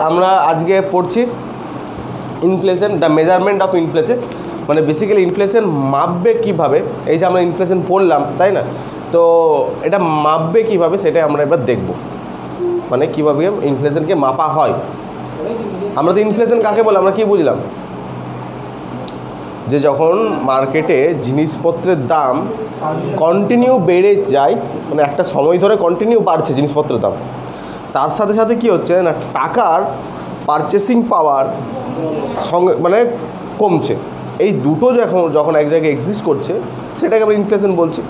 আমরা আজকে পড়ছি inflation, the measurement of inflation, মানে বেসিক্যালি ইনফ্লেশন মাপবে কীভাবে। এই যে আমরা ইনফ্লেশন পড়লাম, তাই না? তো এটা মাপবে কীভাবে সেটাই আমরা এবার দেখব, মানে কীভাবে ইনফ্লেশনকে মাপা হয়। আমরা তো ইনফ্লেশন কাকে বলে আমরা কি বুঝলাম, যে যখন মার্কেটে জিনিসপত্রের দাম কন্টিনিউ বেড়ে যায়, মানে একটা সময় ধরে কন্টিনিউ বাড়ছে জিনিসপত্রের দাম, তার সাথে সাথে কী হচ্ছে না, টাকার পারচেসিং পাওয়ার সঙ্গে মানে কমছে। এই দুটো যখন এক জায়গায় এক্সিস্ট করছে সেটাকে আমরা ইনফ্লেশন বলছি,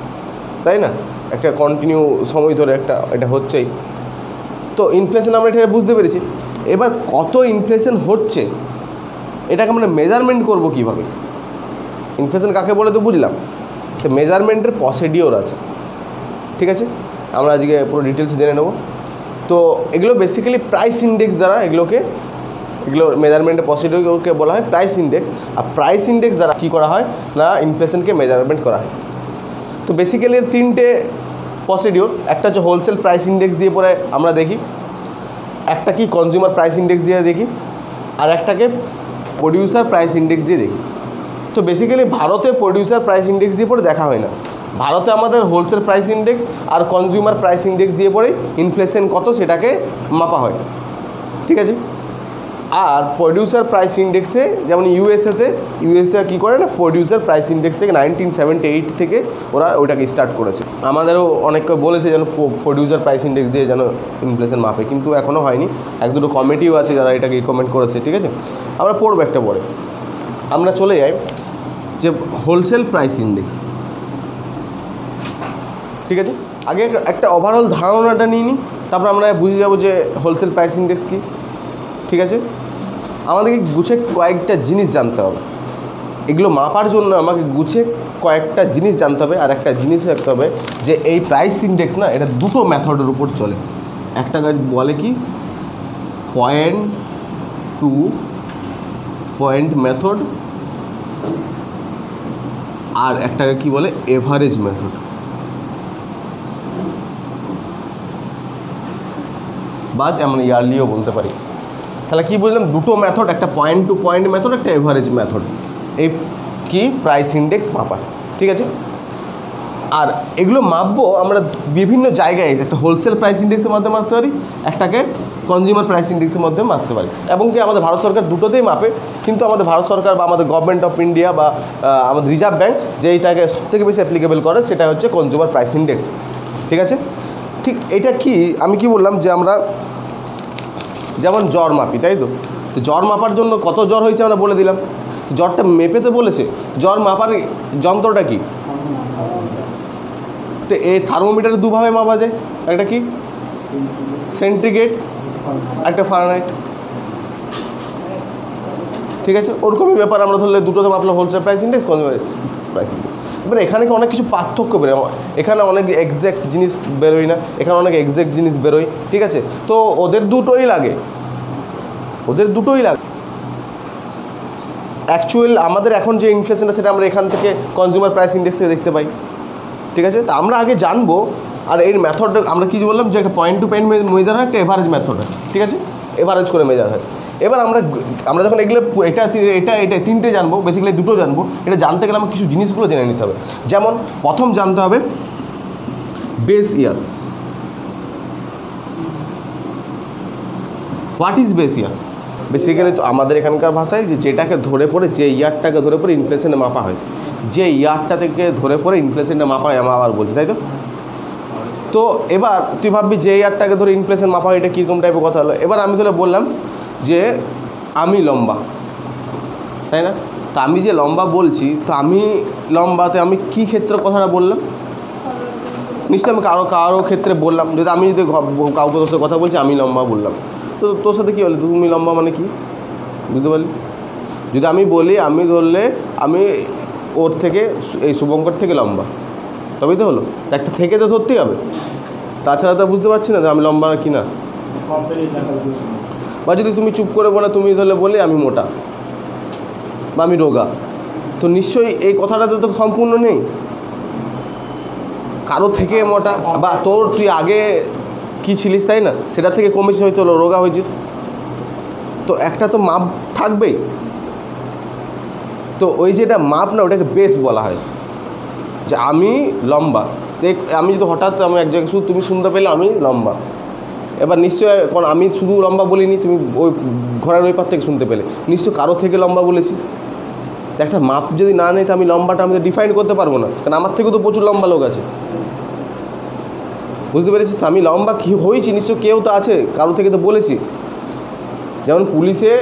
তাই না? একটা কন্টিনিউ সময় ধরে এটা হচ্ছেই। তো ইনফ্লেশন আমরা এটা বুঝতে পেরেছি। এবার কত ইনফ্লেশন হচ্ছে এটাকে আমরা মেজারমেন্ট করব কীভাবে, ইনফ্লেশন কাকে বলে তো বুঝলাম। তো মেজারমেন্টের প্রসিডিওর আছে, ঠিক আছে? আমরা আজকে পুরো ডিটেলস জেনে নেব। তো এগুলো বেসিক্যালি প্রাইস ইন্ডেক্স দ্বারা এগুলো মেজারমেন্টের প্রসিডিওরকে বলা হয় প্রাইস ইন্ডেক্স। আর প্রাইস ইন্ডেক্স দ্বারা কী করা হয় না, ইনফ্লেশনকে মেজারমেন্ট করা হয়। তো বেসিক্যালি তিনটে প্রসিডিওর, একটা হচ্ছে হোলসেল প্রাইস ইন্ডেক্স দিয়ে পরে আমরা দেখি, একটা কি কনজিউমার প্রাইস ইন্ডেক্স দিয়ে দেখি, আর একটাকে প্রডিউসার প্রাইস ইন্ডেক্স দিয়ে দেখি। তো বেসিক্যালি ভারতে প্রডিউসার প্রাইস ইন্ডেক্স দিয়ে পরে দেখা হয় না, ভারতে আমাদের হোলসেল প্রাইস ইন্ডেক্স আর কনজিউমার প্রাইস ইন্ডেক্স দিয়ে পরে ইনফ্লেশন কত সেটাকে মাপা হয়, ঠিক আছে? আর প্রডিউসার প্রাইস ইন্ডেক্সে যেমন ইউএসএ কী করে না, প্রডিউসার প্রাইস ইন্ডেক্স থেকে 1978 থেকে ওরা ওইটাকে স্টার্ট করেছে। আমাদেরও অনেকে বলেছে যেন প্রডিউসার প্রাইস ইন্ডেক্স দিয়ে যেন ইনফ্লেশন মাপে, কিন্তু এখনও হয়নি। এক দুটো কমিটিও আছে যারা এটাকে রিকমেন্ড করেছে, ঠিক আছে? আমরা পড়বো একটা পরে। আমরা চলে যাই যে হোলসেল প্রাইস ইন্ডেক্স, ঠিক আছে? আগে একটা ওভারঅল ধারণাটা নিয়ে নিই, তারপর আমরা বুঝে যাবো যে হোলসেল প্রাইস ইন্ডেক্স কী, ঠিক আছে? আমাদেরকে গুছে কয়েকটা জিনিস জানতে হবে, এগুলো মাপার জন্য আমাকে গুছে কয়েকটা জিনিস জানতে হবে। আর একটা জিনিস রাখতে হবে যে এই প্রাইস ইন্ডেক্স না, এটা দুটো মেথডের উপর চলে। একটা বলে কি পয়েন্ট টু পয়েন্ট মেথড, আর একটাকে কি বলে এভারেজ মেথড। বা আমরা ইয়ারলিও বলতে পারি। তাহলে কী বুঝলাম, দুটো মেথড, একটা পয়েন্ট টু পয়েন্ট মেথড, একটা এভারেজ মেথড, এই কি প্রাইস ইন্ডেক্স মাপা, ঠিক আছে? আর এগুলো মাপবো আমরা বিভিন্ন জায়গায়, একটা হোলসেল প্রাইস ইন্ডেক্সের মাধ্যমে মাপতে পারি, একটাকে কনজিউমার প্রাইস ইন্ডেক্সের মধ্যে মাপতে পারি, এবং কি আমাদের ভারত সরকার দুটোতেই মাপে। কিন্তু আমাদের ভারত সরকার বা আমাদের গভর্নমেন্ট অফ ইন্ডিয়া বা আমাদের রিজার্ভ ব্যাঙ্ক যেইটাকে সবথেকে বেশি অ্যাপ্লিকেবল করে সেটা হচ্ছে কনজিউমার প্রাইস ইন্ডেক্স, ঠিক আছে? ঠিক এটা কি আমি কি বললাম যে আমরা যেমন জ্বর মাপি, তাই তো? তো জ্বর মাপার জন্য কত জ্বর হয়েছে আমরা বলে দিলাম, জ্বরটা মেপেতে বলেছে। জ্বর মাপার যন্ত্রটা কি, তো এই থার্মোমিটারে দুভাবে মাপা যায়, একটা কি সেন্টিগ্রেড, একটা ফারেনহাইট, ঠিক আছে? ওরকমই ব্যাপার। আমরা ধরলে দুটোতে মাপলাম wholesale price index, consumer price index. এবার এখানে কি অনেক কিছু পার্থক্য বেরোয়, এখানে অনেক এক্স্যাক্ট জিনিস বেরোয় না, এখানে অনেক এক্স্যাক্ট জিনিস বেরোয়, ঠিক আছে? তো ওদের দুটোই লাগে। অ্যাকচুয়াল আমাদের এখন যে ইনফ্লেশনটা সেটা আমরা এখান থেকে কনজিউমার প্রাইস ইন্ডেক্স থেকে দেখতে পাই, ঠিক আছে? তো আমরা আগে জানবো। আর এর মেথডটা আমরা কী বললাম যে একটা পয়েন্ট টু পয়েন্ট মেজার হয়, একটা এভারেজ মেথড হয়, ঠিক আছে? এভারেজ করে মেজার হয়। এবার আমরা যখন এগুলো এটা তিনটে জানবো, বেসিক্যালি দুটো জানবো। এটা জানতে গেলে আমার কিছু জিনিসগুলো জেনে নিতে হবে। যেমন প্রথম জানতে হবে base year. What is base year? Basically তো আমাদের এখানকার ভাষায় যেটাকে ধরে পড়ে, যে ইয়ারটাকে ধরে পড়ে ইনফ্লেশনে মাপা হয়, যে ইয়ারটা থেকে ধরে পড়ে ইনফ্লেশনটা মাপা হয়, আমরা আবার বলছি, তাই তো? তো এবার তুই ভাববি যে ইয়ারটাকে ধরে ইনফ্লেশন মাপা হয়, এটা কীরকম টাইপের কথা হলো। এবার আমি তাহলে বললাম যে আমি লম্বা, তাই না? তো আমি যে লম্বা বলছি, তো আমি লম্বাতে আমি কী ক্ষেত্রে কথাটা বললাম? নিশ্চয়ই আমি কারো ক্ষেত্রে বললাম। আমি যদি কাউকে তোর সাথে কথা বলছি, আমি লম্বা বললাম, তো তোর সাথে কী হলো, তুমি লম্বা মানে কি বুঝতে পারলি? যদি আমি বলি, আমি ধরলে আমি ওর থেকে, এই শুভঙ্কর থেকে লম্বা, তবেই তো হলো। একটা থেকে তো ধরতেই হবে, তাছাড়া তো বুঝতে পারছি না যে আমি লম্বা কি না। বা যদি তুমি চুপ করে বলে, তুমি ধরলে বলি আমি মোটা বা আমি রোগা, তো নিশ্চয়ই এই কথাটাতে তো সম্পূর্ণ নেই। কারো থেকে মোটা, বা তুই আগে কী ছিলিস, তাই না? সেটা থেকে কমেছিস, হয়তো রোগা হয়েছিস, তো একটা তো মাপ থাকবেই। তো ওই যেটা মাপ না, ওটাকে বেস বলা হয়। যে আমি লম্বা, আমি যদি হঠাৎ আমি এক জায়গায় শুধু তুমি শুনতে পেলে আমি লম্বা, এবার নিশ্চয়ই, কারণ আমি শুধু লম্বা বলিনি, তুমি ওই ঘোড়ার ওই পার থেকে শুনতে পেলে, নিশ্চয় কারো থেকে লম্বা বলেছি। একটা মাপ যদি না নেই তো আমি লম্বাটা আমি ডিফাইন করতে পারবো না, কারণ আমার থেকেও তো প্রচুর লম্বা লোক আছে। বুঝতে পেরেছি? তো আমি লম্বা কী হয়েছি, নিশ্চয় কেউ তো আছে, কারো থেকে তো বলেছি। যেমন পুলিশে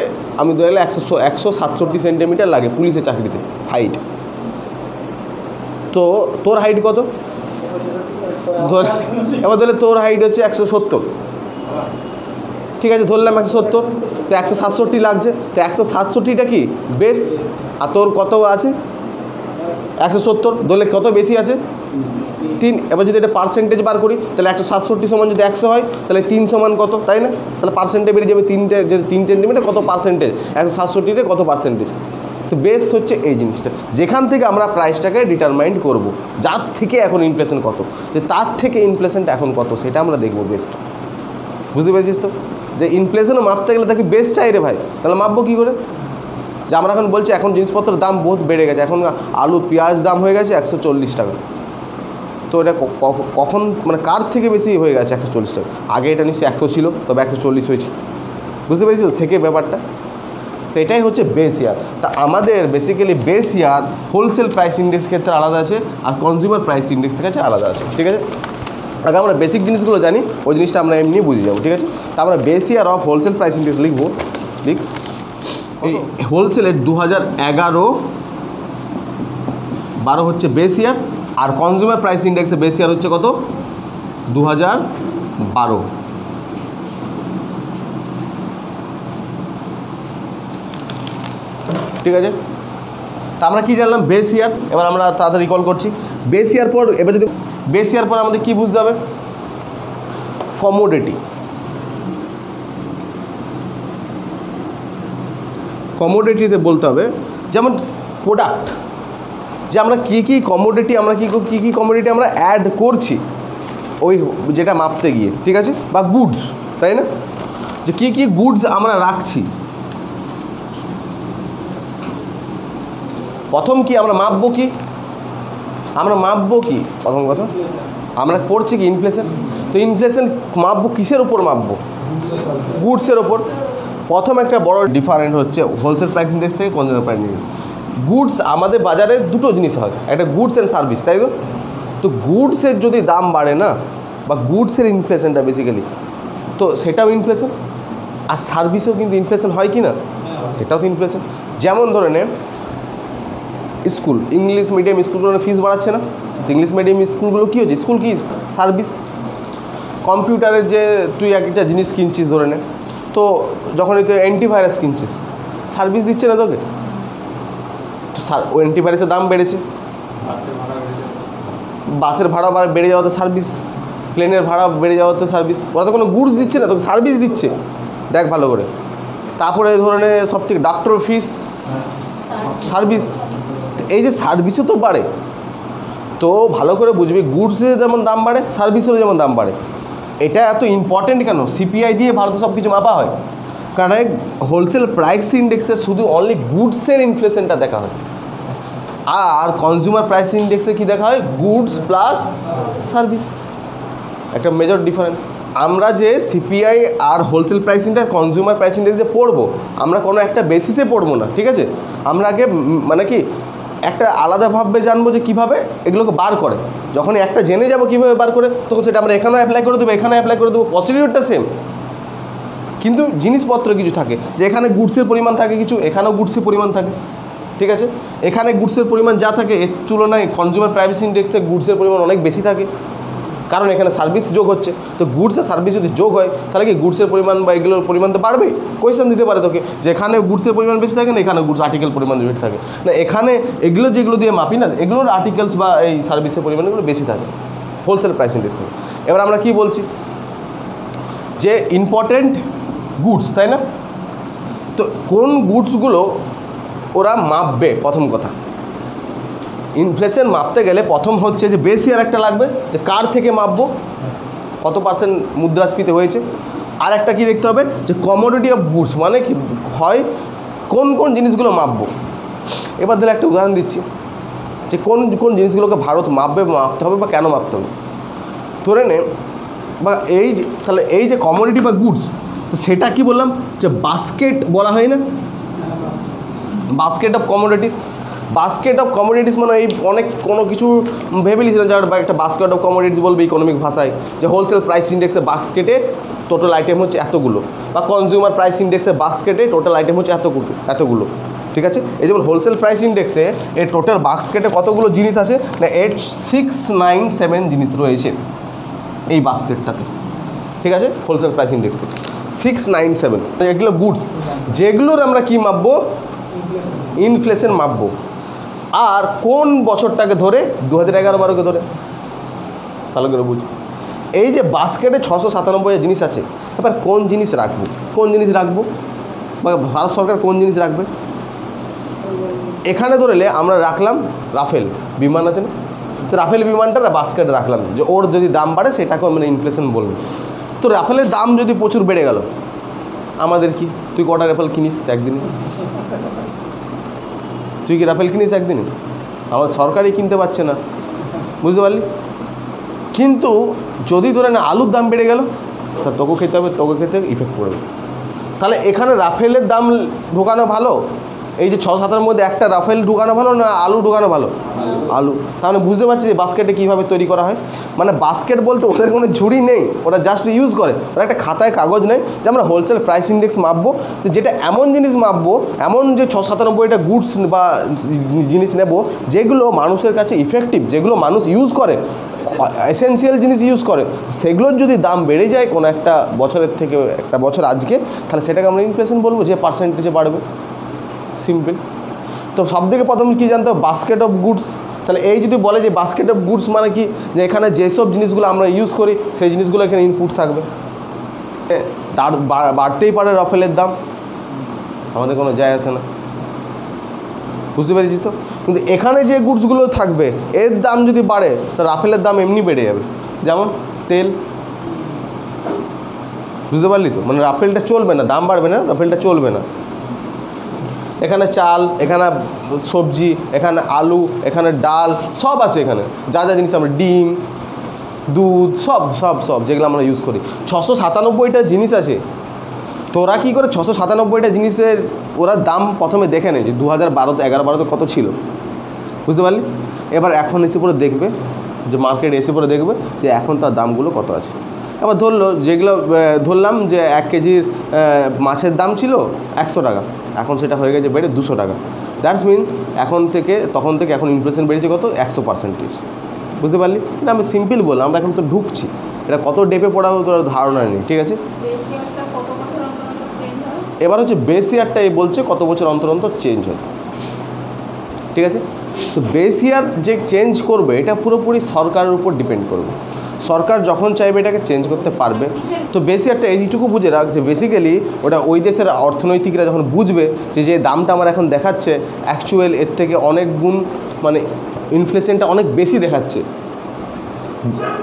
আমি ধরলে 167 সেন্টিমিটার লাগে পুলিশের চাকরিতে হাইট। তো তোর হাইট কত? এবার ধরলে তোর হাইট হচ্ছে 170, ঠিক আছে, ধরলাম 170, তো 167 লাগছে। তো 167টা কি বেশ, আর তোর কত আছে 170, ধরলে কত বেশি আছে 3। এবার যদি এটা পার্সেন্টেজ বার করি তাহলে 167 সমান যদি 100 হয় তাহলে 3 সমান কত, তাই না? তাহলে পার্সেন্টেজ বেরিয়ে যাবে 3 সেন্টিমিটার কত পার্সেন্টেজ, 167তে কত পার্সেন্টেজ। তো বেস হচ্ছে এই জিনিসটা, যেখান থেকে আমরা প্রাইসটাকে ডিটারমাইন করব, যার থেকে এখন ইনফ্লেশন কত, যে তার থেকে ইনফ্লেশনটা এখন কত সেটা আমরা দেখবো বেসটা। বুঝতে পেরেছিস তো? যে ইনফ্লেশনও মাপতে গেলে তাকে বেস চাই রে ভাই, তাহলে মাপবো কী করে? যে আমরা এখন বলছি এখন জিনিসপত্রের দাম বহুত বেড়ে গেছে, এখন আলু পেঁয়াজ দাম হয়ে গেছে 140 টাকা। তো এটা কখন মানে কার থেকে বেশি হয়ে গেছে 140 টাকা? আগে এটা নিশ্চয়ই 100 ছিল, তবে 140 হয়েছে। বুঝতে পেরেছি তো থেকে ব্যাপারটা? তো এটাই হচ্ছে বেস ইয়ার। তা আমাদের basically base year wholesale price index ক্ষেত্রে আলাদা আছে, আর কনজিউমার প্রাইস ইন্ডেক্সের কাছে আলাদা আছে, ঠিক আছে? আগে আমরা বেসিক জিনিসগুলো জানি, ওই জিনিসটা আমরা এমনি বুঝে যাবো, ঠিক আছে? তা আমরা base year of wholesale price index লিখবো। লিখ, এই হোলসেলের 2011-12 হচ্ছে বেস ইয়ার, আর কনজিউমার প্রাইস ইন্ডেক্সের বেস ইয়ার হচ্ছে কত? 2012। ঠিক আছে? তা আমরা কী জানলাম? Base year. এবার আমরা তাড়াতাড়ি রিকল করছি। বেস ইয়ার পর, এবার যদি বেস ইয়ার পর আমাদের কী বুঝতে হবে? কমোডিটি। কমোডিটিতে বলতে হবে যেমন প্রোডাক্ট, যে আমরা কী কী কমোডিটি আমরা কী কী কমোডিটি আমরা অ্যাড করছি ওই যেটা মাপতে গিয়ে, ঠিক আছে? বা গুডস, তাই না? যে কী কী গুডস আমরা রাখছি। প্রথম কি আমরা মাপবো কি? প্রথম কথা আমরা পড়ছি কি ইনফ্লেশন। তো ইনফ্লেশন মাপবো কিসের ওপর মাপবো? গুডসের ওপর। প্রথম একটা বড় ডিফারেন্ট হচ্ছে হোলসেল প্রাইস ইন্ডেক্স থেকে কনজিউমার প্রাইস ইন্ডেক্স। গুডস আমাদের বাজারে দুটো জিনিস হয়, একটা গুডস অ্যান্ড সার্ভিস, তাই তো? তো গুডসের যদি দাম বাড়ে না, বা গুডসের ইনফ্লেশনটা বেসিক্যালি, তো সেটাও ইনফ্লেশন। আর সার্ভিসেও কিন্তু ইনফ্লেশন হয় কি না, সেটাও তো ইনফ্লেশন। যেমন ধরে নে স্কুল, ইংলিশ মিডিয়াম স্কুলগুলো ফিস বাড়াচ্ছে না, তো ইংলিশ মিডিয়াম স্কুলগুলো কী হচ্ছে? স্কুল কি সার্ভিস। কম্পিউটারের যে তুই একটা জিনিস কিনছিস ধরে নে, তো যখন তুই অ্যান্টিভাইরাস কিনছিস, সার্ভিস দিচ্ছে না তোকে, তো ওই অ্যান্টিভাইরাসের দাম বেড়েছে। বাসের ভাড়া বেড়ে যাওয়া তো সার্ভিস, প্লেনের ভাড়া বেড়ে যাওয়া তো সার্ভিস। ওরা তো কোনো গুডস দিচ্ছে না, তোকে সার্ভিস দিচ্ছে। দেখ ভালো করে। তারপরে ধরনের সব থেকে ডাক্তার ফিস, সার্ভিস। এই যে সার্ভিসও তো বাড়ে, তো ভালো করে বুঝবি গুডসের যেমন দাম বাড়ে, সার্ভিসেরও যেমন দাম বাড়ে। এটা এত ইম্পর্টেন্ট কেন? সিপিআই দিয়ে ভারতে সব কিছু মাপা হয়, কারণ হোলসেল প্রাইস ইন্ডেক্সে শুধু অনলি গুডসের ইনফ্লেশনটা দেখা হয়, আর কনজিউমার প্রাইস ইন্ডেক্সে কী দেখা হয়? Goods plus service. একটা মেজর ডিফারেন্স। আমরা যে সিপিআই আর wholesale price index, consumer price index যে পড়বো, আমরা কোনো একটা বেসিসে পড়বো না, ঠিক আছে? আমরা আগে মানে কি একটা আলাদাভাবে জানবো যে কীভাবে এগুলোকে বার করে। যখন একটা জেনে যাবো কীভাবে বার করে, তখন সেটা আমরা এখানেও অ্যাপ্লাই করে দেবো, এখানে অ্যাপ্লাই করে দেবো, প্রসিডিউরটা সেম। কিন্তু জিনিসপত্র কিছু থাকে, যে এখানে গুডসের পরিমাণ থাকে কিছু, এখানেও গুডসের পরিমাণ থাকে, ঠিক আছে? এখানে গুডসের পরিমাণ যা থাকে, এর তুলনায় কনজিউমার প্রাইস ইন্ডেক্সে গুডসের পরিমাণ অনেক বেশি থাকে, কারণ এখানে সার্ভিস যোগ হচ্ছে। তো গুডস আর সার্ভিস যদি যোগ হয়, তাহলে কি গুডসের পরিমাণ বা এগুলোর পরিমাণ তো বাড়বে। কোয়েশ্চেন দিতে পারে তোকে যে এখানে গুডসের পরিমাণ বেশি থাকে না, এখানে গুডস আর্টিকেল পরিমাণ বেশি থাকে না, এখানে এগুলো যেগুলো দিয়ে মাপি না, এগুলোর আর্টিকেলস বা এই সার্ভিসের পরিমাণগুলো বেশি থাকে হোলসেল প্রাইস ইন্ডেক্স থেকে। এবার আমরা কি বলছি? যে ইম্পর্টেন্ট গুডস, তাই না? তো কোন গুডসগুলো ওরা মাপবে? প্রথম কথা, ইনফ্লেশন মাপতে গেলে প্রথম হচ্ছে যে বেস ইয়ার একটা লাগবে, যে কার থেকে মাপবো, কত পার্সেন্ট মুদ্রাস্ফীতি হয়েছে। আর একটা কী দেখতে হবে যে কমোডিটি অফ গুডস, মানে কি হয় কোন কোন জিনিসগুলো মাপবো। এবার তাহলে একটা উদাহরণ দিচ্ছি যে কোন কোন জিনিসগুলোকে ভারত মাপতে হবে বা কেন মাপতে হবে। ধরে নে বা এই যে তাহলে এই যে কমোডিটি বা গুডস, তো সেটা কি বললাম যে বাস্কেট বলা হয় না, basket of commodities. Basket of commodities মানে এই অনেক কোনো কিছু ভেবে নিয়েছিলাম যার বা একটা বাস্কেট অফ কমোডিটিস বলবে ইকোনমিক ভাষায়, যে হোলসেল প্রাইস ইন্ডেক্সে বাস্কেটে টোটাল আইটেম হচ্ছে এতগুলো, বা কনজিউমার প্রাইস ইন্ডেক্সে বাস্কেটে টোটাল আইটেম হচ্ছে এতগুলো, ঠিক আছে। এই যেমন হোলসেল প্রাইস ইন্ডেক্সে এই টোটাল বাস্কেটে কতগুলো জিনিস আছে না 8697 জিনিস রয়েছে এই বাস্কেটটাতে, ঠিক আছে। হোলসেল প্রাইস ইন্ডেক্সে 697, এগুলো গুডস, যেগুলোর আমরা কি মাপবো, ইনফ্লেশন মাপবো। আর কোন বছরটাকে ধরে, 2011-12কে ধরে, ভালো করে বুঝ। এই যে বাস্কেটে 697 জিনিস আছে, এবার কোন জিনিস রাখবো, বা ভারত সরকার কোন জিনিস রাখবে। এখানে ধরেলে আমরা রাখলাম রাফেল বিমান আছে না, তো রাফেল বিমানটা বাস্কেটে রাখলাম, যে ওর যদি দাম বাড়ে সেটাকেও মানে ইনফ্লেশন বলবে। তো রাফেলের দাম যদি প্রচুর বেড়ে গেল, আমাদের কি, তুই কটা রাফেল কিনিস একদিনে? তুই কি রাফেল কিনিস একদিনে? আমার সরকারই কিনতে পারছে না, বুঝতে পারলি। কিন্তু যদি ধরে না আলুর দাম বেড়ে গেল, তা তোকেও খেতে হবে, ইফেক্ট পড়বে। তাহলে এখানে রাফেলের দাম ঢোকানো ভালো, এই যে 6-7-এর মধ্যে একটা রাফেল ঢুকানো ভালো না আলু ঢুকানো ভালো? আলু। তাহলে বুঝতে পারছি যে বাস্কেটে কীভাবে তৈরি করা হয়। মানে বাস্কেট বলতে ওদের কোনো ঝুড়ি নেই, ওরা জাস্ট ইউজ করে, ওরা একটা খাতায় কাগজ নেই যে আমরা হোলসেল প্রাইস ইন্ডেক্স মাপবো, যেটা এমন জিনিস মাপবো, এমন যে 697টা গুডস বা জিনিস নেব যেগুলো মানুষের কাছে ইফেক্টিভ, যেগুলো মানুষ ইউজ করে, এসেন্সিয়াল জিনিস ইউজ করে, সেগুলোর যদি দাম বেড়ে যায় কোনো একটা বছরের থেকে, একটা বছর আজকে, তাহলে সেটাকে আমরা ইনফ্লেশন বলবো, যে পার্সেন্টেজে বাড়বে। সিম্পল। তো সবথেকে প্রথম কী জানতে হবে, বাস্কেট অফ গুডস। তাহলে এই যদি বলে যে বাস্কেট অফ গুডস মানে কি, যে এখানে যেসব জিনিসগুলো আমরা ইউজ করি সেই জিনিসগুলো এখানে ইনপুট থাকবে। তার বাড়তেই পারে রাফেলের দাম, আমাদের কোনো যায় আসে না, বুঝতে পেরেছিস তো। কিন্তু এখানে যে গুডসগুলো থাকবে এর দাম যদি বাড়ে, তো রাফেলের দাম এমনি বেড়ে যাবে। যেমন তেল, বুঝতে পারলি তো, মানে রাফেলটা চলবে না, দাম বাড়বে না, রাফেলটা চলবে না। এখানে চাল, এখানে সবজি, এখানে আলু, এখানে ডাল, সব আছে এখানে, যা যা জিনিস আমরা, ডিম, দুধ, সব যেগুলো আমরা ইউজ করি। 697টা জিনিস আছে। তোরা কী করে 697টা জিনিসের ওরা দাম প্রথমে দেখে নেয় যে 2011-12 কত ছিল, বুঝতে পারলি। এবার এখন এসে পরে দেখবে, যে মার্কেট এসে পরে দেখবে যে এখন তার দামগুলো কত আছে। এবার ধরলাম যে 1 কেজির মাছের দাম ছিল 100 টাকা, এখন সেটা হয়ে গেছে বেড়ে 200 টাকা। দ্যাটস মিন তখন থেকে এখন ইনফ্লেশন বেড়েছে কত, 100%। বুঝতে পারলি না, আমি সিম্পল বললাম, আমরা এখন তো ঢুকছি, এটা কত ডেপে পড়াবো তোর ধারণা নেই, ঠিক আছে। এবার হচ্ছে বেস ইয়ারটা বলছে কত বছর অন্তর অন্তর চেঞ্জ হয়, ঠিক আছে। তো বেস ইয়ার যে চেঞ্জ করবে এটা পুরোপুরি সরকারের উপর ডিপেন্ড করবে, সরকার যখন চাইবে এটাকে চেঞ্জ করতে পারবে। তো বেস ইয়ারটা এইটুকু বুঝে রাখ যে বেসিক্যালি ওটা ওই দেশের অর্থনৈতিকরা যখন বুঝবে যে দামটা আমার এখন দেখাচ্ছে অ্যাকচুয়াল এর থেকে অনেক গুণ, মানে ইনফ্লেশনটা অনেক বেশি দেখাচ্ছে,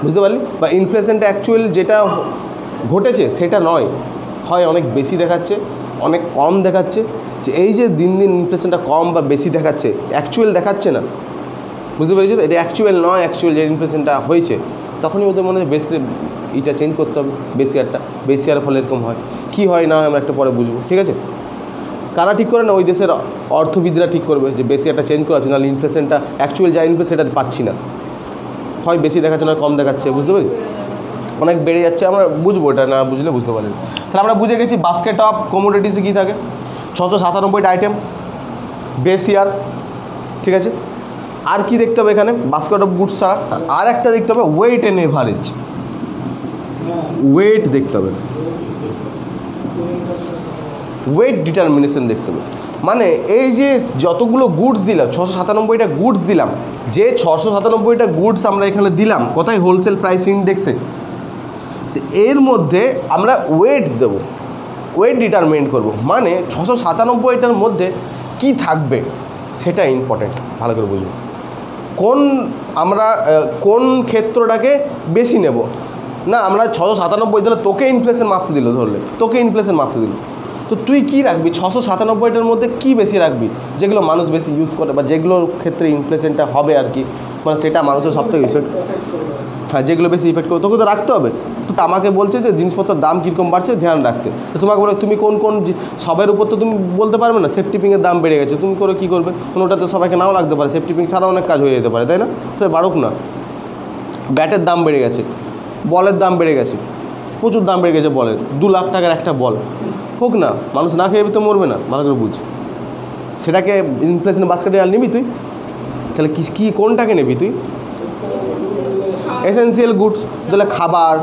বুঝতে পারলি, বা ইনফ্লেশনটা অ্যাকচুয়াল যেটা ঘটেছে সেটা নয়, হয় অনেক বেশি দেখাচ্ছে, অনেক কম দেখাচ্ছে, যে এই যে দিন দিন ইনফ্লেশনটা কম বা বেশি দেখাচ্ছে, অ্যাকচুয়াল দেখাচ্ছে না, বুঝতে পেরেছি তো, এটা অ্যাকচুয়াল নয়, অ্যাকচুয়াল যে ইনফ্লেশনটা হয়েছে, তখনই ওদের মনে হয় এটা চেঞ্জ করতে হবে, বেস ইয়ারের ফলে এরকম হয়। কী হয় না হয় আমরা একটু পরে বুঝবো, ঠিক আছে। কারা ঠিক করে না, ওই দেশের অর্থবিদরা ঠিক করবে যে বেস ইয়ারটা চেঞ্জ করা আছে, নাহলে ইনফ্লেশনটা অ্যাকচুয়াল যা ইনফ্লেশন সেটা পাচ্ছি না, হয় বেশি দেখাচ্ছে না কম দেখাচ্ছে, বুঝতে পারি, অনেক বেড়ে যাচ্ছে, আমরা বুঝবো, এটা না বুঝলে বুঝতে পারি। তাহলে আমরা বুঝে গেছি বাস্কেট অফ কমোডিটিসে কী থাকে, 697টা আইটেম, বেস ইয়ার, ঠিক আছে। আর কি দেখতে হবে এখানে বাস্কেট অফ গুডস ছাড়া, আর একটা দেখতে হবে ওয়েট অ্যান্ড এভারেজ, ওয়েট দেখতে হবে, ওয়েট ডিটারমিনেশন দেখতে হবে। মানে এই যে যতগুলো গুডস দিলাম, 697টা গুডস দিলাম, যে 697টা গুডস আমরা এখানে দিলাম কোথায়, হোলসেল প্রাইস ইন্ডেক্সে, তো এর মধ্যে আমরা ওয়েট দেবো, ওয়েট ডিটারমিনেট করব, মানে 697টার মধ্যে কি থাকবে সেটা ইম্পর্টেন্ট, ভালো করে বুঝবো। আমরা কোন ক্ষেত্রটাকে বেশি নেব, না আমরা 697 দিলে তোকে ইনফ্লেশন মাপতে দিল, ধরলে তোকে ইনফ্লেশন মাপতে দিল, তো তুই কী রাখবি 697টার মধ্যে কী বেশি রাখবি যেগুলো মানুষ বেশি ইউজ করে বা যেগুলোর ক্ষেত্রে ইনফ্লেশনটা হবে আর কি, মানে সেটা মানুষের সবথেকে ইফেক্ট, হ্যাঁ যেগুলো বেশি ইফেক্ট করে তোকে তো রাখতে হবে। তো আমাকে বলছে যে জিনিসপত্রের দাম কীরকম বাড়ছে ধ্যান রাখতে, তো তোমাকে বলে তুমি কোন কোন সবের উপর তো তুমি বলতে পারবে না, সেফটি পিংয়ের দাম বেড়ে গেছে, তুমি করে কী করবে, কোনোটাতে সবাইকে নাও লাগতে পারে, সেফটি পিং ছাড়া অনেক কাজ হয়ে যেতে পারে, তাই না? সে বাড়ুক না। ব্যাটের দাম বেড়ে গেছে, বলের দাম বেড়ে গেছে, প্রচুর দাম বেড়ে গেছে বলের, 2 লাখ টাকার একটা বল হোক না, মানুষ না খেয়ে তো মরবে না, ভালো করে বুঝ। সেটাকে ইনফ্লেশন বাস্কেটে আর নিবি তুই? তাহলে কী কোনটাকে নেবি তুই? এসেন্সিয়াল গুডস, তাহলে খাবার,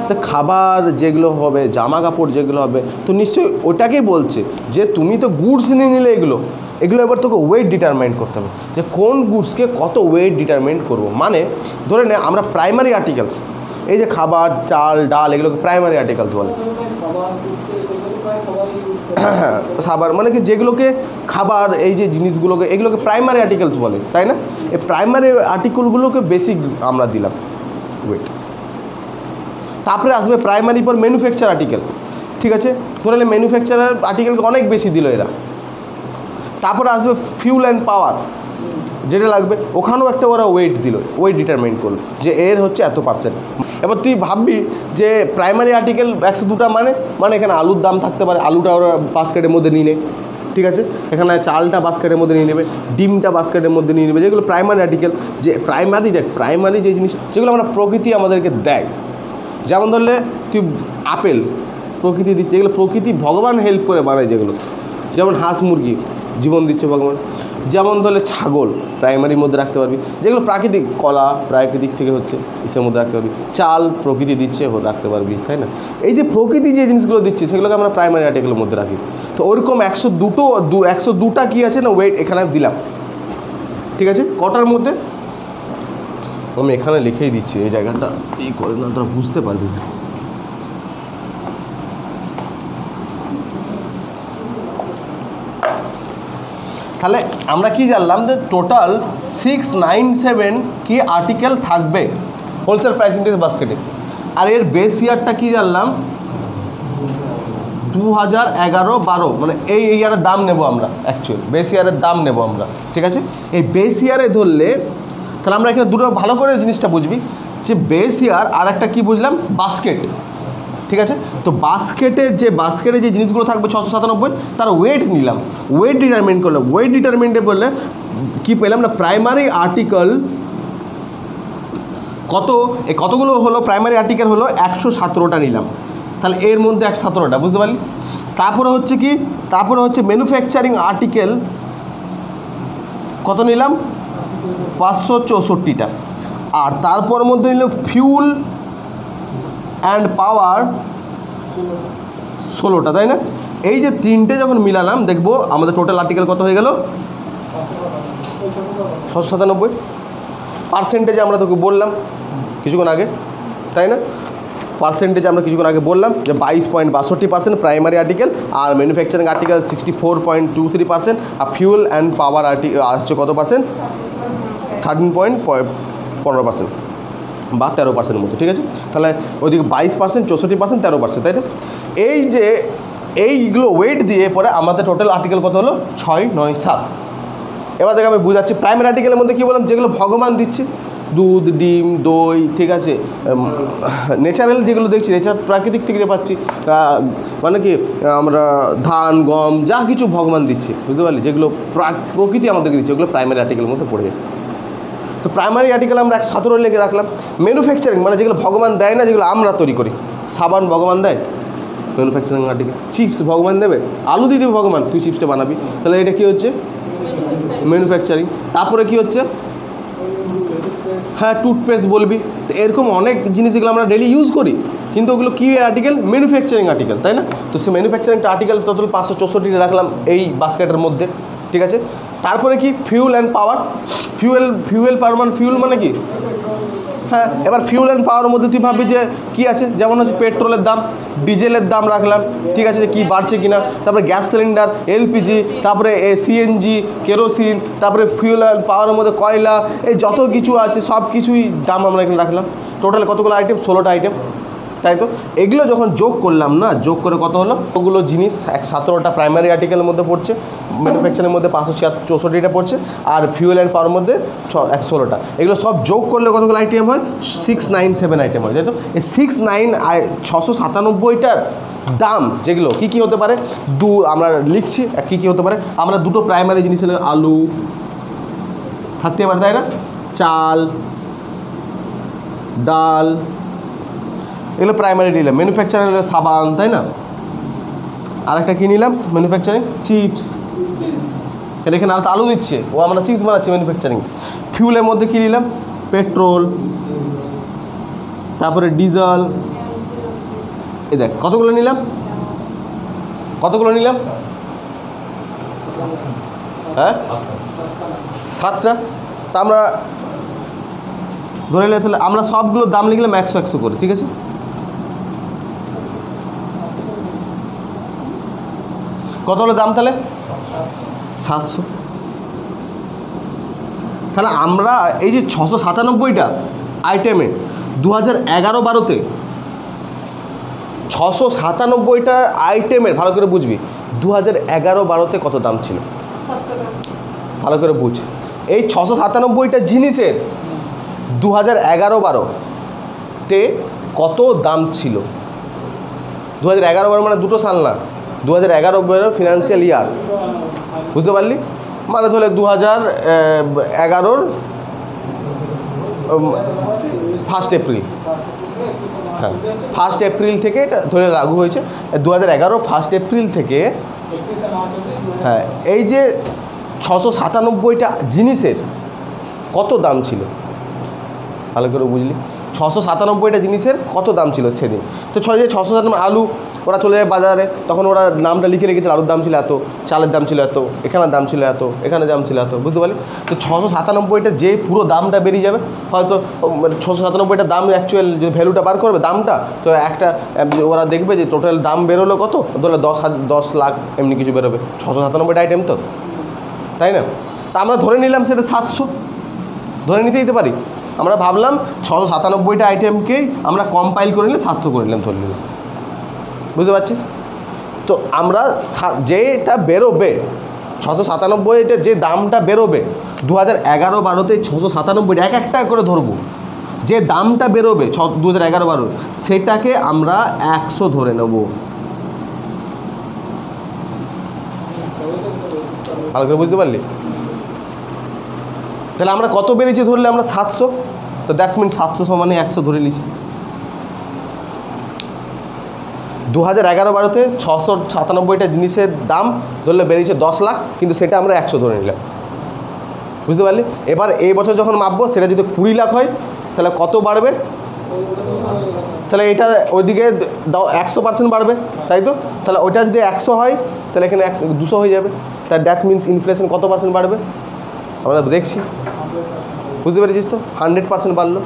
তো খাবার যেগুলো হবে, জামা কাপড় যেগুলো হবে, তো নিশ্চয়ই ওটাকেই বলছে যে তুমি তো গুডস নিয়ে নিলে এগুলো এবার তোকে ওয়েট ডিটারমাইন করতে হবে, যে কোন গুডসকে কত ওয়েট ডিটারমাইন করবো। মানে ধরে নে আমরা প্রাইমারি আর্টিকেলস, এই যে খাবার চাল ডাল এগুলোকে প্রাইমারি আর্টিকেলস বলে। হ্যাঁ সাবার মানে কি যেগুলোকে খাবার, এই যে জিনিসগুলোকে এগুলোকে প্রাইমারি আর্টিকেলস বলে, তাই না? এই প্রাইমারি আর্টিকেলগুলোকে বেশি আমরা দিলাম ওয়েট। তারপরে আসবে প্রাইমারি পর ম্যানুফ্যাকচার আর্টিকেল, ঠিক আছে, ধরে নিলে ম্যানুফ্যাকচারার আর্টিকেলকে অনেক বেশি দিল এরা। তারপরে আসবে ফিউল অ্যান্ড পাওয়ার, যেটা লাগবে ওখানেও একটা ওরা ওয়েট দিল, ওয়েট ডিটারমাইন করলো যে এর হচ্ছে এত %। এবার তুই ভাববি যে প্রাইমারি আর্টিকেল 102টা মানে এখানে আলুর দাম থাকতে পারে, আলুটা ওরা বাস্কেটের মধ্যে নিয়ে নেয়, ঠিক আছে, এখানে চালটা বাস্কেটের মধ্যে নিয়ে নেবে, ডিমটা বাস্কেটের মধ্যে নিয়ে নেবে, যেগুলো প্রাইমারি আর্টিকেল। যে প্রাইমারি যে জিনিস যেগুলো আমরা প্রকৃতি আমাদেরকে দেয়, যেমন ধরলে তুই আপেল প্রকৃতি দিচ্ছে, যেগুলো প্রকৃতি ভগবান হেল্প করে বানায়, যেগুলো যেমন হাঁস মুরগি জীবন দিচ্ছে ভগবান, যেমন ধরলে ছাগল প্রাইমারির মধ্যে রাখতে পারবি, যেগুলো প্রাকৃতিক, কলা প্রাকৃতিক থেকে হচ্ছে ইসের মধ্যে রাখতে পারবি, চাল প্রকৃতি দিচ্ছে রাখতে পারবি, তাই না? এই যে প্রকৃতি যে জিনিসগুলো দিচ্ছে সেগুলোকে আমরা প্রাইমারি আর্টিকেলের মধ্যে রাখি। তো ওরকম 102টা কী আছে না ওয়েট এখানে দিলাম, ঠিক আছে। কটার মধ্যে আমি এখানে লিখেই দিচ্ছি, এই জায়গাটা এই করে না তোরা বুঝতে পারবি না। তাহলে আমরা কি জানলাম যে টোটাল 697 কি আর্টিকেল থাকবে হোলসেল প্রাইস ইন্ডেক্স বাস্কেটে, আর এর বেস ইয়ারটা কি জানলাম 2011-12, মানে এই ইয়ারের দাম নেব আমরা, অ্যাকচুয়ালি বেস ইয়ারের দাম নেব আমরা, ঠিক আছে। এই বেস ইয়ারে ধরলে তাহলে আমরা এখানে দুটো ভালো করে জিনিসটা বুঝবি যে বেস ইয়ার আর একটা কী বুঝলাম বাস্কেট, ঠিক আছে। তো বাস্কেটে যে জিনিসগুলো থাকবে 697 তার ওয়েট নিলাম, ওয়েট ডিটারমিন করলাম, ওয়েট ডিটারমিনটা বললে কী পেলাম না প্রাইমারি আর্টিকেল কতগুলো হলো, প্রাইমারি আর্টিকেল হলো 117টা নিলাম, তাহলে এর মধ্যে 117টা বুঝতে পারলি। তারপরে হচ্ছে কি, তারপরে হচ্ছে ম্যানুফ্যাকচারিং আর্টিকেল কত নিলাম 564টা, আর তারপর মধ্যে নিল ফিউল অ্যান্ড পাওয়ার 16টা, তাই না? এই যে তিনটে যখন মিলালাম দেখবো আমাদের টোটাল আর্টিকেল কত হয়ে গেল 697। পার্সেন্টেজে আমরা তোকে বললাম কিছুক্ষণ আগে, তাই না? পার্সেন্টেজ আমরা কিছুক্ষণ আগে বললাম যে 22.62% প্রাইমারি আর্টিকেল, আর ম্যানুফ্যাকচারিং আর্টিকেল 64.23%, আর ফিউল অ্যান্ড পাওয়ার আসছে কত পার্সেন্ট 13.15% বা 13% মতো, ঠিক আছে। তাহলে ওইদিকে 22%, 64%, 13%, তাই না? এই যে এইগুলো ওয়েট দিয়ে পরে আমাদের টোটাল আর্টিকেল কত হলো 6, 9, 7। এবার দেখে আমি বুঝাচ্ছি প্রাইমারি আর্টিকেলের মধ্যে কী বললাম, যেগুলো ভগবান দিচ্ছে, দুধ ডিম দই, ঠিক আছে, ন্যাচারাল যেগুলো দেখছি, প্রাকৃতিক থেকে পাচ্ছি, মানে কি আমরা ধান গম যা কিছু ভগবান দিচ্ছে, বুঝতে পারলি, যেগুলো প্রকৃতি আমাদেরকে দিচ্ছে ওগুলো প্রাইমারি আর্টিকেলের মধ্যে পড়ে যায়। তো প্রাইমারি আর্টিকেল আমরা 117 লেগে রাখলাম। ম্যানুফ্যাকচারিং মানে যেগুলো ভগবান দেয় না, যেগুলো আমরা তৈরি করি, সাবান ভগবান দেয় ম্যানুফ্যাকচারিং আর্টিকেল, চিপস ভগবান দেবে, আলু দিয়ে দেবে ভগবান, তুই চিপসটা বানাবি, তাহলে এটা কী হচ্ছে ম্যানুফ্যাকচারিং। তারপরে কি হচ্ছে, হ্যাঁ টুথপেস্ট বলবি, তো এরকম অনেক জিনিস যেগুলো আমরা ডেলি ইউজ করি, কিন্তু ওগুলো কী আর্টিকেল ম্যানুফ্যাকচারিং আর্টিকেল, তাই না? তো সে ম্যানুফ্যাকচারিংটা আর্টিকেল টোটাল 564 রাখলাম এই বাস্কেটের মধ্যে, ঠিক আছে। তারপরে কি ফিউল অ্যান্ড পাওয়ার, ফিউল পাওয়ার মানে ফিউল মানে কি হ্যাঁ, এবার ফিউল অ্যান্ড পাওয়ারের মধ্যে তুই ভাববি যে কী আছে, যেমন হচ্ছে পেট্রোলের দাম, ডিজেলের দাম রাখলাম, ঠিক আছে, যে কী বাড়ছে কিনা, তারপরে গ্যাস সিলিন্ডার, এলপিজি, তারপরে সিএনজি, কেরোসিন, তারপরে ফিউল অ্যান্ড পাওয়ারের মধ্যে কয়লা, এই যত কিছু আছে সব কিছুই দাম আমরা এখানে রাখলাম। টোটাল কতগুলো আইটেম? 16টা আইটেম, তাই তো? এগুলো যখন যোগ করলাম না, যোগ করে কত হলো? ওগুলো জিনিস 17টা প্রাইমারি আর্টিকেলের মধ্যে পড়ছে, ম্যানুফ্যাকচারের মধ্যে 564টা পড়ছে, আর ফিউল অ্যান্ড পাওয়ার মধ্যে 16টা। এগুলো সব যোগ করলে কতগুলো আইটেম হয়? 697 আইটেম হয়, তাই তো? এই 697টার দাম যেগুলো কী কী হতে পারে, আমরা লিখছি কী কী হতে পারে। আমরা দুটো প্রাইমারি জিনিস হলো আলু থাকতে পারে, তাই না, চাল, ডাল, এগুলো প্রাইমারি নিলাম। ম্যানুফ্যাকচারিং হলো সাবান, তাই না? আরেকটা কী নিলাম ম্যানুফ্যাকচারিং? চিপস। এখানে আলু দিচ্ছে, ও আমরা চিপস বানাচ্ছি ম্যানুফ্যাকচারিং। ফিউলের মধ্যে কী নিলাম? পেট্রোল, তারপরে ডিজেল। এই দেখ কতগুলো নিলাম, কতগুলো নিলাম? হ্যাঁ, 7টা। তা আমরা ধরে নিলে তাহলে আমরা সবগুলোর দাম লিখলাম 100 করে, ঠিক আছে? কত হলো দাম তাহলে? 700। তাহলে আমরা এই যে 697টা আইটেমে 2011-12-তে 697টা আইটেমের, ভালো করে বুঝবি, 2011-12-তে কত দাম ছিল ভালো করে বুঝ। এই 697টা জিনিসের 2011-12-তে কত দাম ছিল? 2011-12 মানে দুটো সাল না, 2011-12 ফিনান্সিয়াল ইয়ার, বুঝতে পারলি? মানে ধরলে 2011-র 1 এপ্রিল, হ্যাঁ 1 এপ্রিল থেকে এটা ধরে লাগু হয়েছে। 2011 1 এপ্রিল থেকে, হ্যাঁ, এই যে 697টা জিনিসের কত দাম ছিল ভালো করে বুঝলি? 697টা জিনিসের কত দাম ছিল সেদিন। তো 697 আলু, ওরা চলে যায় বাজারে, তখন ওরা নামটা লিখে রেখেছিল, আলুর দাম ছিল এত, চালের দাম ছিল এত, এখানের দাম ছিল এত, এখানে দাম ছিল এত, বুঝতে পারলি? তো 697টা যে পুরো দামটা বেরিয়ে যাবে, হয়তো 697টা দাম অ্যাকচুয়াল যে ভ্যালুটা বার করবে দামটা, তো একটা ওরা দেখবে যে টোটাল দাম বেরোলো কত, ধরলে 10 লাখ এমনি কিছু বেরোবে, 697টা আইটেম তো, তাই না? তা আমরা ধরে নিলাম সেটা 700, ধরে নিতে দিতে পারি। আমরা ভাবলাম 697টা আইটেমকেই আমরা কম্পাইল করে নিলে 700 করে নিলাম, ধরে নিলাম, বুঝতে পারছিস? তো আমরা যেটা বেরোবে 697টা যে দামটা বেরোবে 2011-12-তে 697টা এক একটা করে ধরবো, যে দামটা বেরোবে 2011-12 সেটাকে আমরা 100 ধরে নেব। ভালো করে বুঝতে পারলি? তাহলে আমরা কত বেরিয়েছি ধরলে? আমরা 700, তো দ্যাটস মিন 700 সমানে 100 ধরে নিয়েছি। 2011-12-তে 697টা জিনিসের দাম ধরলে বেরিয়েছে 10 লাখ, কিন্তু সেটা আমরা 100 ধরে নিলাম, বুঝতে পারলি? এবার এই বছর যখন মাপবো সেটা যদি 20 লাখ হয় তাহলে কত বাড়বে? তাহলে এটা ওইদিকে 100% বাড়বে, তাই তো? তাহলে ওইটা যদি 100 হয় তাহলে এখানে 200 হয়ে যাবে। তাহলে দ্যাট মিনস ইনফ্লেশন কত পার্সেন্ট বাড়বে আমরা দেখছি, বুঝতে পেরেছিস তো? 100% বাড়লো,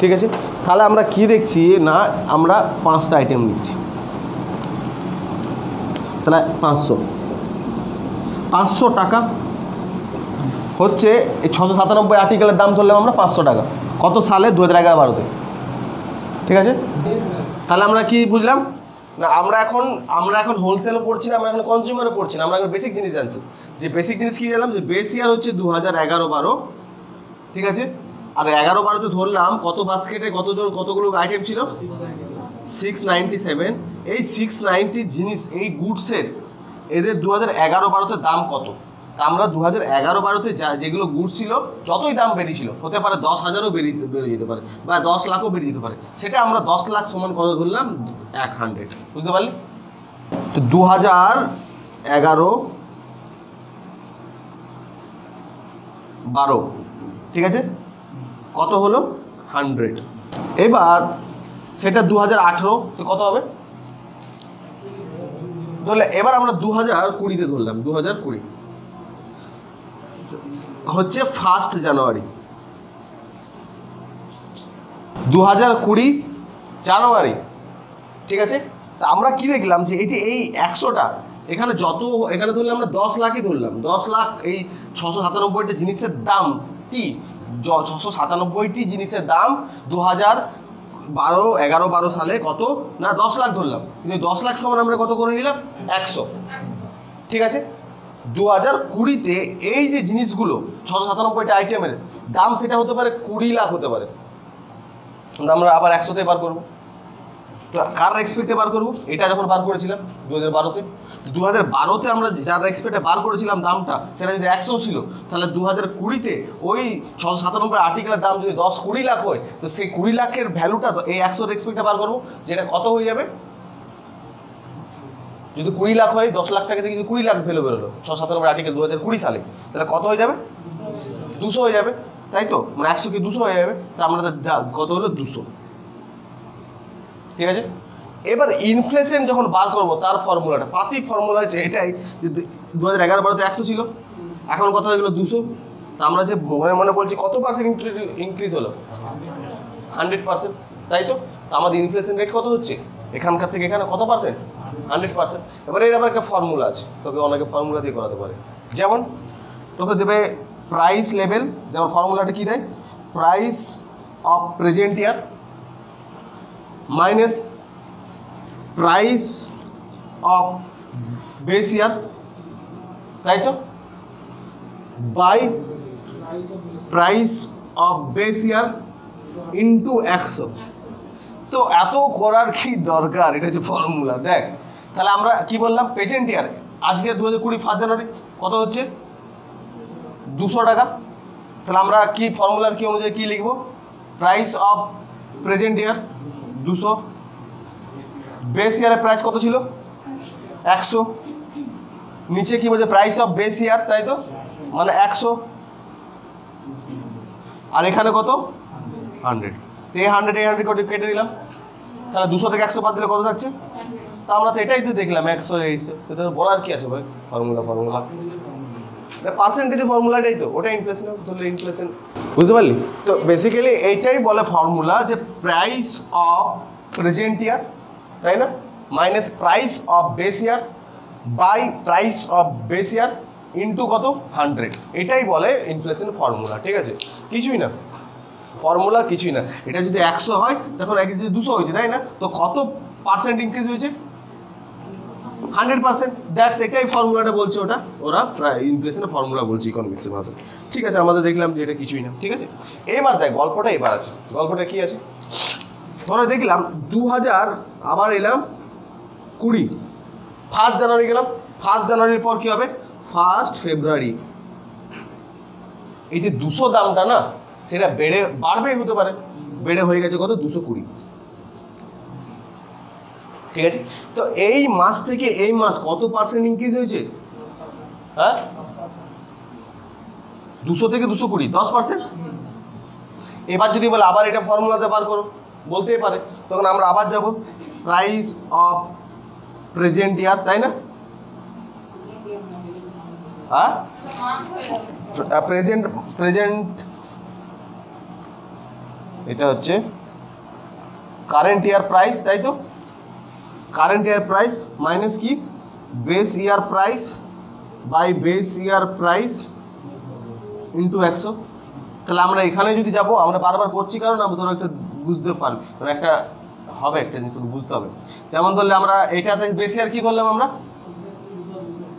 ঠিক আছে? তাহলে আমরা কি দেখছি না, আমরা 5টা আইটেম লিখছি, তাহলে 500 টাকা হচ্ছে এই 697 আর্টিকেলের দাম ধরলাম আমরা 500 টাকা। কত সালে? 2011-12-তে, ঠিক আছে? তাহলে আমরা কি বুঝলাম না, আমরা এখন হোলসেলও পড়ছি না, আমরা এখন কনজিউমারও পড়ছি না, আমরা এখন বেসিক জিনিস জানছি। যে বেসিক জিনিস কী জানলাম, যে বেস ইয়ার হচ্ছে 2011-12, ঠিক আছে? আর 11-12-তে ধরলাম কত বাস্কেটে কতগুলো আইটেম ছিল? 697। এই 690 জিনিস, এই গুডসের এদের 2011-12-তে দাম কত? তা আমরা 2011-12-তে যেগুলো গুডস ছিল যতই দাম বেরিয়েছিল, হতে পারে 10,000ও বেরিয়ে যেতে পারে, বা 10 লাখও বেরিয়ে যেতে পারে, সেটা আমরা 10 লাখ সমান কত ধরলাম? 100, বুঝতে পারলি? তো 2011-12, ঠিক আছে, কত হলো? 100। এবার সেটা 2018, তো কত হবে ধরলে? এবার আমরা 2020-তে ধরলাম, 2020 হচ্ছে 1 জানুয়ারি, 2020 জানুয়ারি, ঠিক আছে। তা আমরা কি দেখলাম যে এই 100টা এখানে এখানে ধরলে আমরা 10 লাখই ধরলাম, 10 লাখ এই 697টা জিনিসের দাম কি, 697টি জিনিসের দাম 2011-12 সালে কত না 10 লাখ ধরলাম, কিন্তু 10 লাখ সমান আমরা কত করে নিলাম 100, ঠিক আছে। 2020-তে এই যে জিনিসগুলো 697টা আইটেমের দাম সেটা হতে পারে 20 লাখ হতে পারে, আমরা আবার 100তে বার করবো। তো কার এক্সপেক্টে বার করবো, এটা যখন বার করেছিলাম 2012-তে, 2012-তে আমরা যার এক্সপেক্টে বার করেছিলাম দামটা সেটা যদি 100 ছিল, তাহলে 2020-তে ওই 697 আর্টিকেলের দাম যদি 10-20 লাখ হয়, তো সেই 20 লাখের ভ্যালুটা তো এই 100-র এক্সপেক্টে বার করবো, যেটা কত হয়ে যাবে, যদি 20 লাখ হয় 10 লাখ টাকা থেকে যদি 20 লাখ ভ্যালু বেরোলো 697 আর্টিকেল 2020 সালে, তাহলে কত হয়ে যাবে 200 হয়ে যাবে, তাই তো, মানে 100 কি 200 হয়ে যাবে, তা আমরা কত হলো 200, ঠিক আছে। এবার ইনফ্লেশন যখন বার করবো তার ফর্মুলাটা পাতি ফর্মুলা হচ্ছে এটাই যে 2011-12-তে 100 ছিল, এখন কত হয়ে গেলো 200, তা আমরা যে মনে বলছি কত পার্সেন্ট ইনক্রিজ হলো 100%, তাই তো। আমাদের ইনফ্লেশন রেট কত হচ্ছে এখানকার থেকে এখানে কত পার্সেন্ট 100%। এবার এর আবার একটা ফর্মুলা আছে, তোকে অনেকে ফর্মুলা দিয়ে করাতে পারে, যেমন তোকে দেবে প্রাইস লেভেল, যেমন ফর্মুলাটা কী দেয়, price of present year minus price of base year, তাই তো, by price of base year into 100। তো এত করার কি দরকার, এটা হচ্ছে ফর্মুলা। দেখ তাহলে আমরা কি বললাম, প্রেজেন্ট ইয়ার আজকে 2020 1 জানুয়ারি কত হচ্ছে 200 টাকা, তাহলে আমরা কি ফর্মুলার কি অনুযায়ী কি লিখবো, price of present year 200, base ইয়ারের প্রাইস কত ছিল 100, নিচে কি বলছে প্রাইস অফ বেস ইয়ার, তাই তো, মানে 100, আর এখানে কত 100, তো এই 100 কেটে দিলাম, তাহলে 200 থেকে 100 বাদ দিলে কত থাকছে, তা আমরা তো এটাই তো দেখলাম 100 এইছে, তো বলার কি আছে ভাই, ফর্মুলা পার্সেন্টেজের ফর্মুলাটাই তো, ওটা ইনফ্লেশন ধরলে ইনফ্লেশন, বুঝতে পারলি। তো বেসিক্যালি এইটাই বলে ফর্মুলা যে প্রাইস অফ প্রেজেন্ট ইয়ার, তাই না, minus price of base year by price of base year into কত 100, এটাই বলে ইনফ্লেশন ফর্মুলা, ঠিক আছে। কিছুই না ফর্মুলা, কিছুই না। এটা যদি 100 হয় তখন যদি 200 হয়েছে, তাই না, তো কত পার্সেন্ট ইনক্রিজ হয়েছে 100%, দ্যাটস এটাই ফর্মুলাটা বলছে, ওরা প্রায় ইনফ্লেশনের ফর্মুলা বলছে ইকোনমিক্সের ভাষা, ঠিক আছে। আমাদের দেখলাম যে এটা কিছুই না, ঠিক আছে। এবার দেখ গল্পটা এবার আছে, গল্পটা কি আছে, ধরো দেখলাম 2000, আবার এলাম 20, 1 জানুয়ারি গেলাম, 1 জানুয়ারির পর কি হবে 1 ফেব্রুয়ারি, এই যে 200 দামটা না সেটা বাড়বেই হতে পারে, বেড়ে হয়ে গেছে কত 220, ঠিক আছে। তো এই মাস থেকে এই মাস কত পার্সেন্ট ইনক্রিজ হয়েছে, হ্যাঁ 200 থেকে 220 10%। এবার যদি বলে আবার এটা ফর্মুলাতে বার করো, বলতেই পারে, তখন আমরা আবার যাব প্রাইস অফ প্রেজেন্ট ইয়ার, তাই না, হ্যাঁ প্রেজেন্ট এটা হচ্ছে কারেন্ট ইয়ার প্রাইস, তাই তো, কারেন্ট ইয়ার প্রাইস মাইনাস কি base year price by base year price into 100। তাহলে আমরা এখানে যদি যাব, আমরা বারবার করছি কারণ আমরা ধরো একটা বুঝতে পারবি, মানে একটা হবে একটা জিনিস তোকে বুঝতে হবে, যেমন ধরলে আমরা এটাতে বেস ইয়ার কি ধরলাম আমরা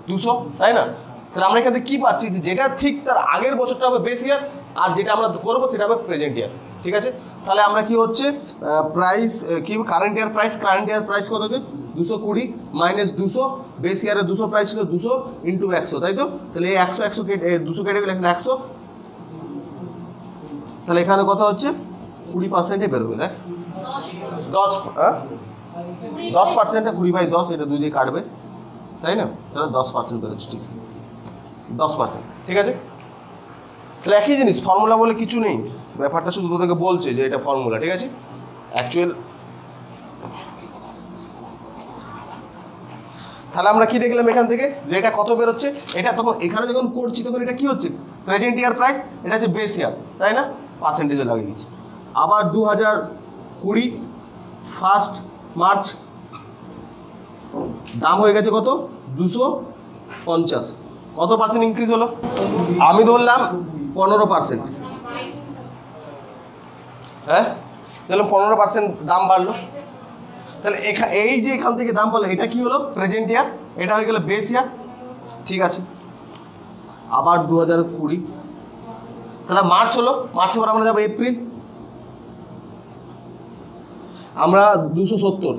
200, তাই না, তাহলে আমরা এখান থেকে কী পাচ্ছি যে যেটা ঠিক তার আগের বছরটা হবে বেস ইয়ার, আর যেটা আমরা করবো সেটা হবে প্রেজেন্ট ইয়ার, ঠিক আছে। তাহলে আমরা কি হচ্ছে প্রাইস কি কারেন্ট ইয়ার প্রাইস কত হচ্ছে 220 মাইনাস 200, বেস ইয়ারে 200 প্রাইস ছিল 200 ইন্টু 100, তাই তো, তাহলে এই 100 কেটে 200 কেটে গেলে এখানে 100, তাহলে এখানে কত হচ্ছে 20%-এ বেরোবে, দেখ 10%, 20/10, এটা 2 দিয়ে কাটবে, তাই না, তাহলে 10% বেরোচ্ছে, ঠিক 10%, ঠিক আছে। তাহলে একই জিনিস, ফর্মুলা বলে কিছু নেই, ব্যাপারটা শুধু তোদেরকে বলছে যে এটা ফর্মুলা, ঠিক আছে। অ্যাকচুয়াল তাহলে আমরা কি দেখলাম এখান থেকে যে এটা কত বেরোচ্ছে, এটা তখন এখানে যখন করছি তখন এটা কি হচ্ছে প্রেজেন্ট ইয়ার প্রাইস, এটা হচ্ছে বেস ইয়ার, তাই না, পার্সেন্টেজে লাগিয়ে দিচ্ছি। আবার 2000 20 1 মার্চ দাম হয়ে গেছে কত 250। কত পার্সেন্ট ইনক্রিজ হলো? আমি ধরলাম 15%। হ্যাঁ তাহলে 15% দাম বাড়লো। তাহলে এই যে এখান থেকে দাম বাড়লো, এটা কি হলো প্রেজেন্ট ইয়ার, এটা হয়ে গেল বেস ইয়ার। ঠিক আছে, আবার 2020, তাহলে মার্চ হলো, মার্চ পর আমরা যাবো এপ্রিল, আমরা 270।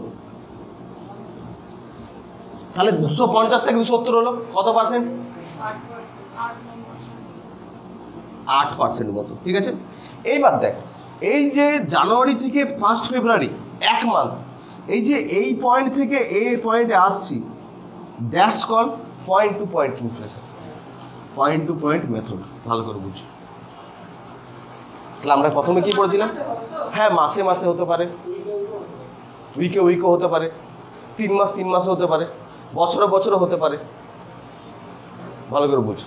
তাহলে 250 থেকে 270 হলো কত পার্সেন্ট? 8% মতো। ঠিক আছে, এইবার দেখ এই যে জানুয়ারি থেকে 1 ফেব্রুয়ারি 1 মান্থ, এই যে এই পয়েন্ট থেকে এই পয়েন্টে আসছি, that's call point to point inflation, point to point method. ভালো করে বুঝো। তাহলে আমরা প্রথমে কি পড়েছিলাম? হ্যাঁ মাসে মাসে হতে পারে, উইকে উইকে হতে পারে, 3 মাস 3 মাসে হতে পারে, বছরে বছরে হতে পারে। ভালো করে বুঝো।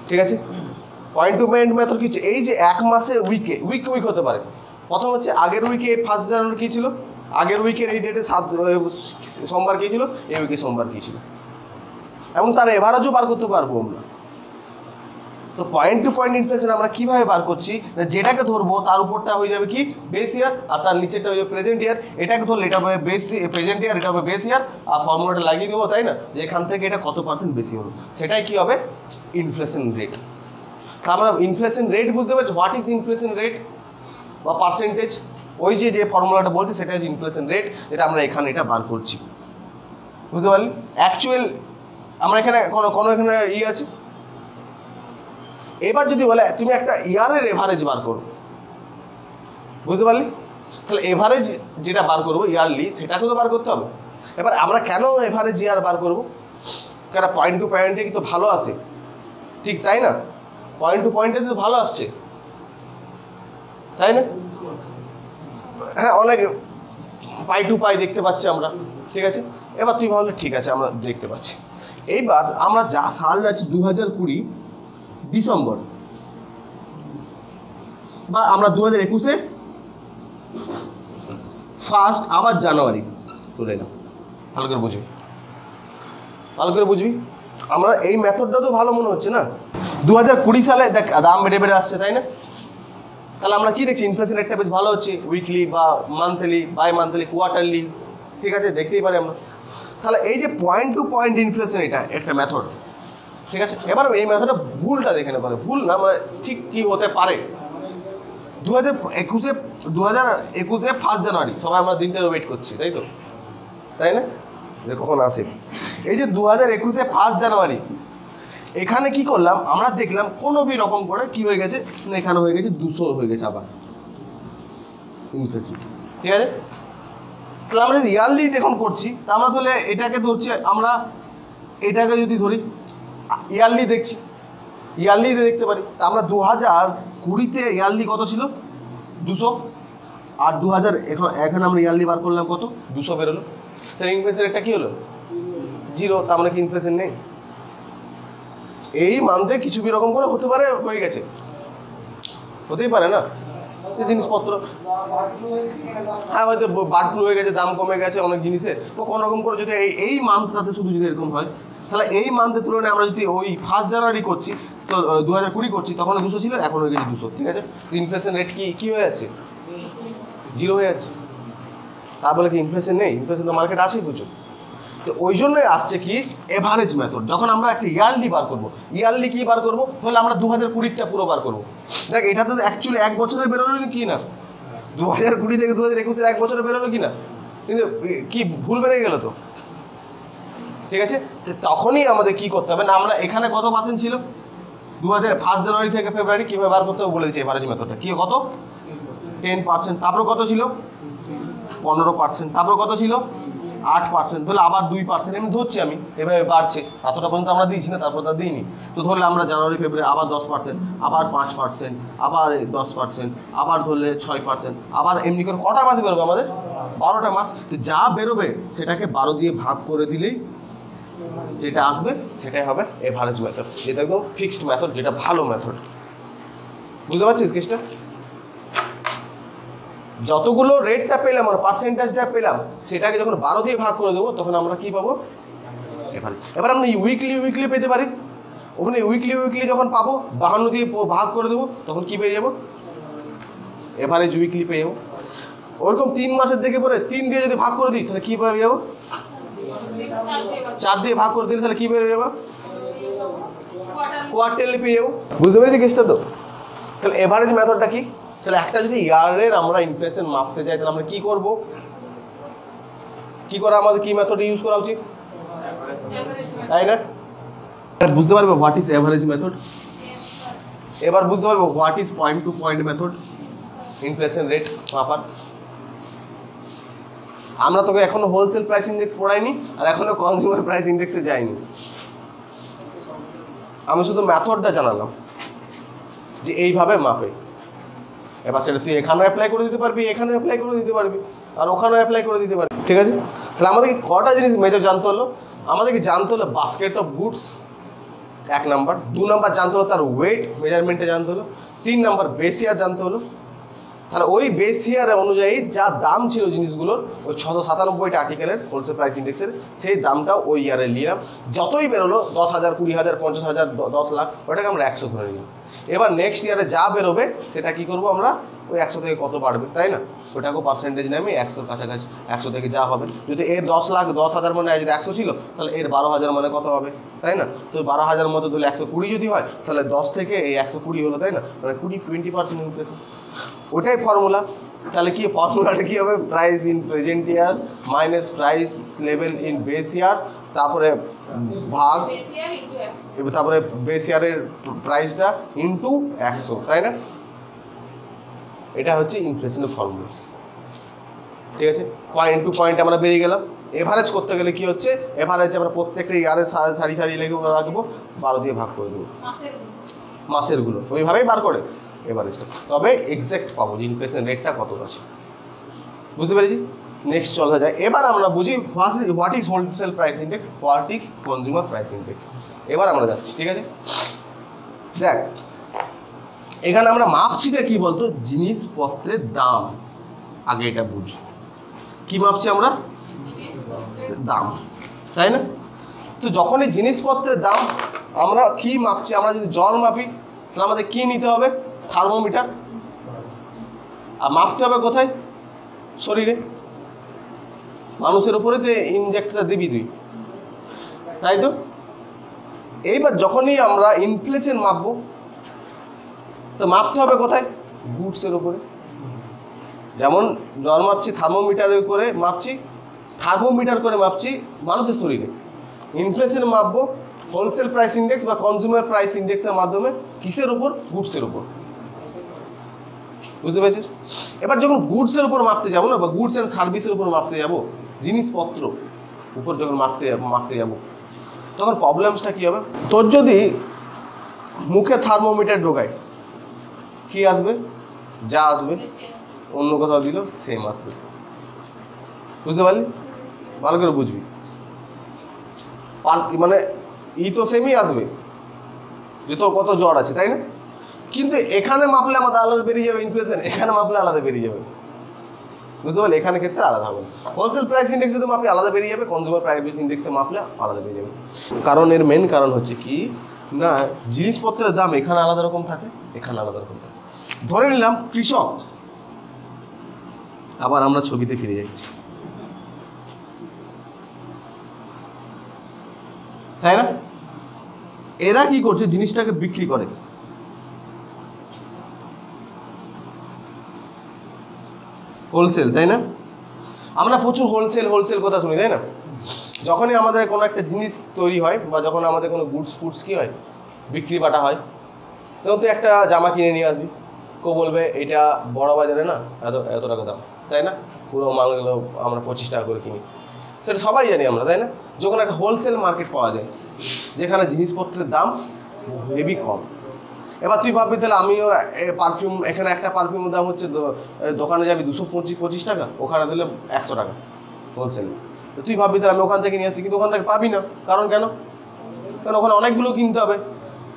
ঠিক আছে, পয়েন্ট টু পয়েন্ট মেথড কি হচ্ছে? এই যে 1 মাসে উইকে উইক হতে পারে। প্রথম হচ্ছে আগের উইকে 1 জানুয়ারি কী ছিল, আগের উইকের এই ডেটে 7 সোমবার কী ছিল, এই উইকে সোমবার কী ছিল, এবং তার এভারেজও বার করতে পারবো আমরা। তো পয়েন্ট টু পয়েন্ট ইনফ্লেশন আমরা কীভাবে বার করছি? যেটাকে ধরবো তার উপরটা হয়ে যাবে কি বেস ইয়ার, আর তার নিচেটা হয়ে যাবে প্রেজেন্ট ইয়ার। এটাকে ধরলে এটা হবে প্রেজেন্ট ইয়ার, এটা হবে বেস ইয়ার, আর ফর্মুলাটা লাগিয়ে দেবো, তাই না? যে এখান থেকে এটা কত পার্সেন্ট বেশি হলো, সেটাই কি হবে ইনফ্লেশন রেট। আমরা ইনফ্লেশন রেট বুঝতে পারছি, হোয়াট ইজ ইনফ্লেশন রেট বা পার্সেন্টেজ, ওই যে ফর্মুলাটা বলছি সেটা হচ্ছে ইনফ্লেশন রেট, যেটা আমরা এখানে এটা বার করছি। বুঝতে পারলি? অ্যাকচুয়াল আমরা এখানে কোনো এখানে আছে। এবার যদি বলে তুমি একটা ইয়ারের এভারেজ বার করো, বুঝতে পারলি? তাহলে এভারেজ যেটা বার করবো ইয়ারলি, সেটাকেও তো বার করতে হবে। এবার আমরা কেন এভারেজ ইয়ার বার করবো? কারণ পয়েন্ট টু পয়েন্টে কিন্তু ভালো আসে, ঠিক তাই না? পয়েন্ট টু পয়েন্টে তো ভালো আসছে, তাই না? হ্যাঁ, অনেক পাই টু পাই দেখতে পাচ্ছি আমরা। ঠিক আছে, এবার তুই ভাবলে ঠিক আছে আমরা দেখতে পাচ্ছি। এইবার আমরা যা সাল যাচ্ছি 2020 ডিসেম্বর, বা আমরা 2021 ফার্স্ট, আবার জানুয়ারি তুলে নাও। ভালো করে বুঝবি, ভালো করে বুঝবি। আমরা এই মেথডটা তো ভালো মনে হচ্ছে না? 2020 সালে দেখ দাম বেড়ে বেড়ে আসছে, তাই না? তাহলে আমরা কি দেখছি? ইনফ্লেশন রেটটা বেশ ভালো হচ্ছে, উইকলি বা মান্থলি, বাই মান্থলি, কোয়ার্টারলি। ঠিক আছে, দেখতেই পারি আমরা। তাহলে এই যে পয়েন্ট টু পয়েন্ট ইনফ্লেশন, এটা একটা মেথড। ঠিক আছে, এবার এই মেথডটা ভুলটা দেখে নেবে, ভুল না মানে ঠিক কি হতে পারে। 2021 1 জানুয়ারি, সবাই আমরা দিনটা ওয়েট করছি, তাই তো? তাই না? যে কখন আসে। এই যে 2021 1 জানুয়ারি, এখানে কি করলাম আমরা? দেখলাম কোনো রকম করে কি হয়ে গেছে, এখানে হয়ে গেছে 200 হয়ে গেছে আবার ইনফ্লেশন। ঠিক আছে, তাহলে আমরা ইয়ারলি দেখুন করছি, তা আমরা তাহলে এটাকে ধরছি, আমরা এটাকে যদি ধরি ইয়ারলি দেখছি, ইয়ারলি দেখতে পারি। তা আমরা 2020-তে ইয়ারলি কত ছিল? 200, আর 2000 এখন আমরা ইয়ারলি বার করলাম কত? 200 বেরোলো। তাহলে ইনফ্লেশন রেটটা কী হলো? 0। তার মানে কি ইনফ্লেশন নেই? এই মান্থে কিছু রকম করে হতে পারে, হয়ে গেছে, হতেই পারে না জিনিসপত্র। হ্যাঁ, হয়তো বার্ড ফ্লু হয়ে গেছে, দাম কমে গেছে অনেক জিনিসের, ও কোনো রকম করে যদি এই মান্থটাতে শুধু যদি এরকম হয়, তাহলে এই মান্থের তুলনায় আমরা যদি ওই 1 জানুয়ারি করছি, তো 2020 করছি, তখন 200 ছিল, এখন হয়ে গেছে 200। ঠিক আছে, ইনফ্লেশন রেট কি হয়ে যাচ্ছে? 0 হয়ে যাচ্ছে। তা বলে কি ইনফ্লেশন নেই? ইনফ্লেশন তো মার্কেট আসেই প্রচুর। তো ওই জন্যই আসছে কি এভারেজ মেথড। যখন আমরা একটা ইয়ারলি বার করবো, ইয়ারলি কি বার করবো? তাহলে আমরা 2020টা পুরো বার করবো। দেখ এটা তো অ্যাকচুয়ালি 1 বছরে বেরোলো কি না, 2020 থেকে 2021 1 বছরে বেরোলো কি না, কিন্তু কি ভুল বেড়ে গেল তো। ঠিক আছে, তখনই আমাদের কি করতে হবে না, আমরা এখানে কত পার্সেন্ট ছিল 1 জানুয়ারি থেকে ফেব্রুয়ারি, কীভাবে বার করতে হবে বলে দিচ্ছি। এভারেজ মেথডটা কি কত? 10%। তারপর কত ছিল? 15%। তারপর কত ছিল? 8%। ধরলে আবার 2%, এমনি ধরছি আমি, এভাবে বাড়ছে। এতটা পর্যন্ত আমরা দিয়েছি না, তারপর তা দিইনি। তো ধরলে আমরা জানুয়ারি ফেব্রুয়ারি আবার 10%, আবার 5%, আবার 10%, আবার ধরলে 6%, আবার এমনি করে কটা মাসে বেরোবে আমাদের? 12টা মাস। যা বেরোবে সেটাকে 12 দিয়ে ভাগ করে দিলেই যেটা আসবে সেটাই হবে এভারেজ মেথড, যেটা একদম ফিক্সড মেথড, যেটা ভালো মেথড। বুঝতে পারছিস কেসটা? যতগুলো রেটটা পেলাম আর পার্সেন্টেজটা পেলাম সেটাকে যখন 12 দিয়ে ভাগ করে দেবো তখন আমরা কি পাবো? এবার আমরা উইকলি পেতে পারি। ওখানে উইকলি যখন পাবো 52 দিয়ে ভাগ করে দেবো তখন কি পেয়ে যাবো? এভারেজ উইকলি পেয়ে যাবো। ওরকম 3 মাসের দেখে পরে 3 দিয়ে যদি ভাগ করে দিই তাহলে কি পেয়ে যাবো? 4 দিয়ে ভাগ করে দিলে তাহলে কি পেয়ে যাবো? কোয়ার্টারলি পেয়ে যাবো। বুঝতে পেরেছি কেসটা তো? তাহলে এভারেজ মেথডটা কি? তাহলে একটা যদি ইয়ারের আমরা ইনফ্লেশন মাপতে চাই তাহলে আমরা কি করব? কি করা আমাদের কি মেথড ইউজ করা উচিত, তাই না? বুঝতে পারবে হোয়াট ইজ এভারেজ মেথড। এবার বুঝতে পারবো what is point to point method inflation rate মাপার। আমরা তোকে এখনো হোলসেল প্রাইস ইন্ডেক্স পড়াইনি আর এখনো কনজিউমার প্রাইস ইন্ডেক্সে যাইনি, আমি শুধু মেথডটা জানালাম যে এইভাবে মাপে। এবার সেটা তুই এখানেও অ্যাপ্লাই করে দিতে পারবি, এখানেও অ্যাপ্লাই করে দিতে পারবি, আর ওখানেও অ্যাপ্লাই করে দিতে পারবি। ঠিক আছে, তাহলে আমাদেরকে কটা জিনিস মেজর জানতে হলো। আমাদেরকে জানতে হলো basket of goods 1 number, 2 number জানতে হলো তার ওয়েট মেজারমেন্টে জানতে হলো, 3 নাম্বার বেস ইয়ার জানতে হলো। তাহলে ওই বেস ইয়ার অনুযায়ী যা দাম ছিল জিনিসগুলোর ওই 697টা আর্টিকেলের হোলসেল প্রাইস ইন্ডেক্সের সেই দামটাও ওই ইয়ারে নিলাম। যতই বেরোলো 10,000, 20,000, 50,000, 10 লাখ ওটাকে আমরা 100 ধরে নিলাম। এবার নেক্সট ইয়ারে যা বেরোবে সেটা কি করবো আমরা ওই 100 থেকে কত বাড়বে, তাই না? ওটাকেও পার্সেন্টেজ নেমে 100 কাছাকাছি, 100 থেকে যা হবে। যদি এর 10 লাখ 10,000 মানে যদি 100 ছিল তাহলে এর 12,000 মানে কত হবে, তাই না? তো 12,000 মতো দিলে 120 যদি হয় তাহলে 10 থেকে এই 120 হলো, তাই না? মানে 20% ইনফ্লেশন, ওটাই ফর্মুলা। তাহলে কি ফর্মুলাটা কী হবে? Price in present year minus price level in base year, তারপরে ভাগ, তারপরে বেস ইয়ারের প্রাইসটা ইন্টু 100, তাই না? এটা হচ্ছে ইনফ্লেশনের ফর্মুলা। ঠিক আছে, পয়েন্ট টু পয়েন্ট আমরা বেরিয়ে গেলাম। এভারেজ করতে গেলে কি হচ্ছে? এভারেজ আমরা প্রত্যেকটা ইয়ারের সারি লেগে রাখবো, 12 দিয়ে ভাগ করে দেবো মাসেরগুলো, ওইভাবেই বার করে এভারেজটা, তবে এক্স্যাক্ট পাবো যে ইনফ্লেশন রেটটা কত আছে। বুঝতে পেরেছি? নেক্সট চলা যায়। এবার আমরা বুঝি what is wholesale price index, what is consumer price index. এবার আমরা যাচ্ছি, ঠিক আছে? দেখ এখানে আমরা মাপছিটা কি বলতো? জিনিসপত্রের দাম। আগে এটা বুঝ, কি মাপছি আমরা? দাম, তাই না? তো যখন এই জিনিসপত্রের দাম আমরা কি মাপছি, আমরা যদি জ্বর মাপি তাহলে আমাদের কি নিতে হবে? থার্মোমিটার। আর মাপতে হবে কোথায়? শরীরে, মানুষের উপরে তো ইনজেক্টটা দিবি তুই, তাই তো? এইবার যখনই আমরা ইনফ্লেশন মাপবো তো মাপতে হবে কোথায়? গুডসের উপরে। যেমন জ্বর মাপছি থার্মোমিটারের করে মাপছি, থার্মোমিটার করে মাপছি মানুষের শরীরে। ইনফ্লেশন মাপবো হোলসেল প্রাইস ইন্ডেক্স বা কনজিউমার প্রাইস ইন্ডেক্সের মাধ্যমে, কিসের উপর? গুডসের উপর। বুঝতে পেরেছিস? এবার যখন গুডসের উপর মাপতে যাবো না, বা গুডস অ্যান্ড সার্ভিসের উপর মাপতে যাবো, জিনিসপত্র উপর যখন মাপতে যাবো তখন প্রবলেমসটা কী হবে? তোর যদি মুখে থার্মোমিটার ঢোকায় কি আসবে? যা আসবে, অন্য কোথাও দিল সেম আসবে। বুঝতে পারলি? ভালো করে বুঝবি, মানে তো সেমই আসবে যে তোর কত জ্বর আছে, তাই না? কিন্তু এখানে মাপলে আমাদের আলাদা বেরিয়ে যাবে ইনফ্লেশন, এখানে মাপলে আলাদা বেরিয়ে যাবে। বুঝতে পারলি? এখানে ক্ষেত্রে আলাদা হবে। হোলসেল প্রাইস ইন্ডেক্সে তো মাপলে আলাদা বেরিয়ে যাবে, কনজিউমার প্রাইস ইন্ডেক্সে মাপলে আলাদা বেরিয়ে যাবে। কারণ এর মেন কারণ হচ্ছে কি না, জিনিসপত্রের দাম এখানে আলাদা রকম থাকে, এখানে আলাদা রকম থাকে। ধরে নিলাম কৃষক, আবার আমরা ছবিতে ফিরে যাচ্ছি, তাই না? এরা কি করছে? জিনিসটাকে বিক্রি করে, হোলসেল, তাই না? আমরা প্রচুর হোলসেল কথা শুনি, তাই না? যখনই আমাদের কোনো একটা জিনিস তৈরি হয় বা যখন আমাদের কোনো গুডস কী হয়, বিক্রি বাটা হয়, তখন তুই একটা জামা কিনে নিয়ে আসবি, কেউ বলবে এটা বড় বাজারে না এত টাকা দাম, তাই না? পুরো মালগুলো আমরা 25 টাকা করে কিনি, সেটা সবাই জানি আমরা, তাই না? যখন একটা হোলসেল মার্কেট পাওয়া যায় যেখানে জিনিসপত্রের দাম হেভি কম। এবার তুই ভাববি তাহলে আমিও পারফিউম, এখানে একটা পারফিউমের দাম হচ্ছে, দোকানে যাবি 225 টাকা, ওখানে দিলে 100 টাকা হোলসেলে। তো তুই ভাববি তাহলে আমি ওখান থেকে নিয়ে আসছি, কিন্তু ওখান থেকে পাবি না। কারণ কেন ওখানে অনেকগুলো কিনতে হবে।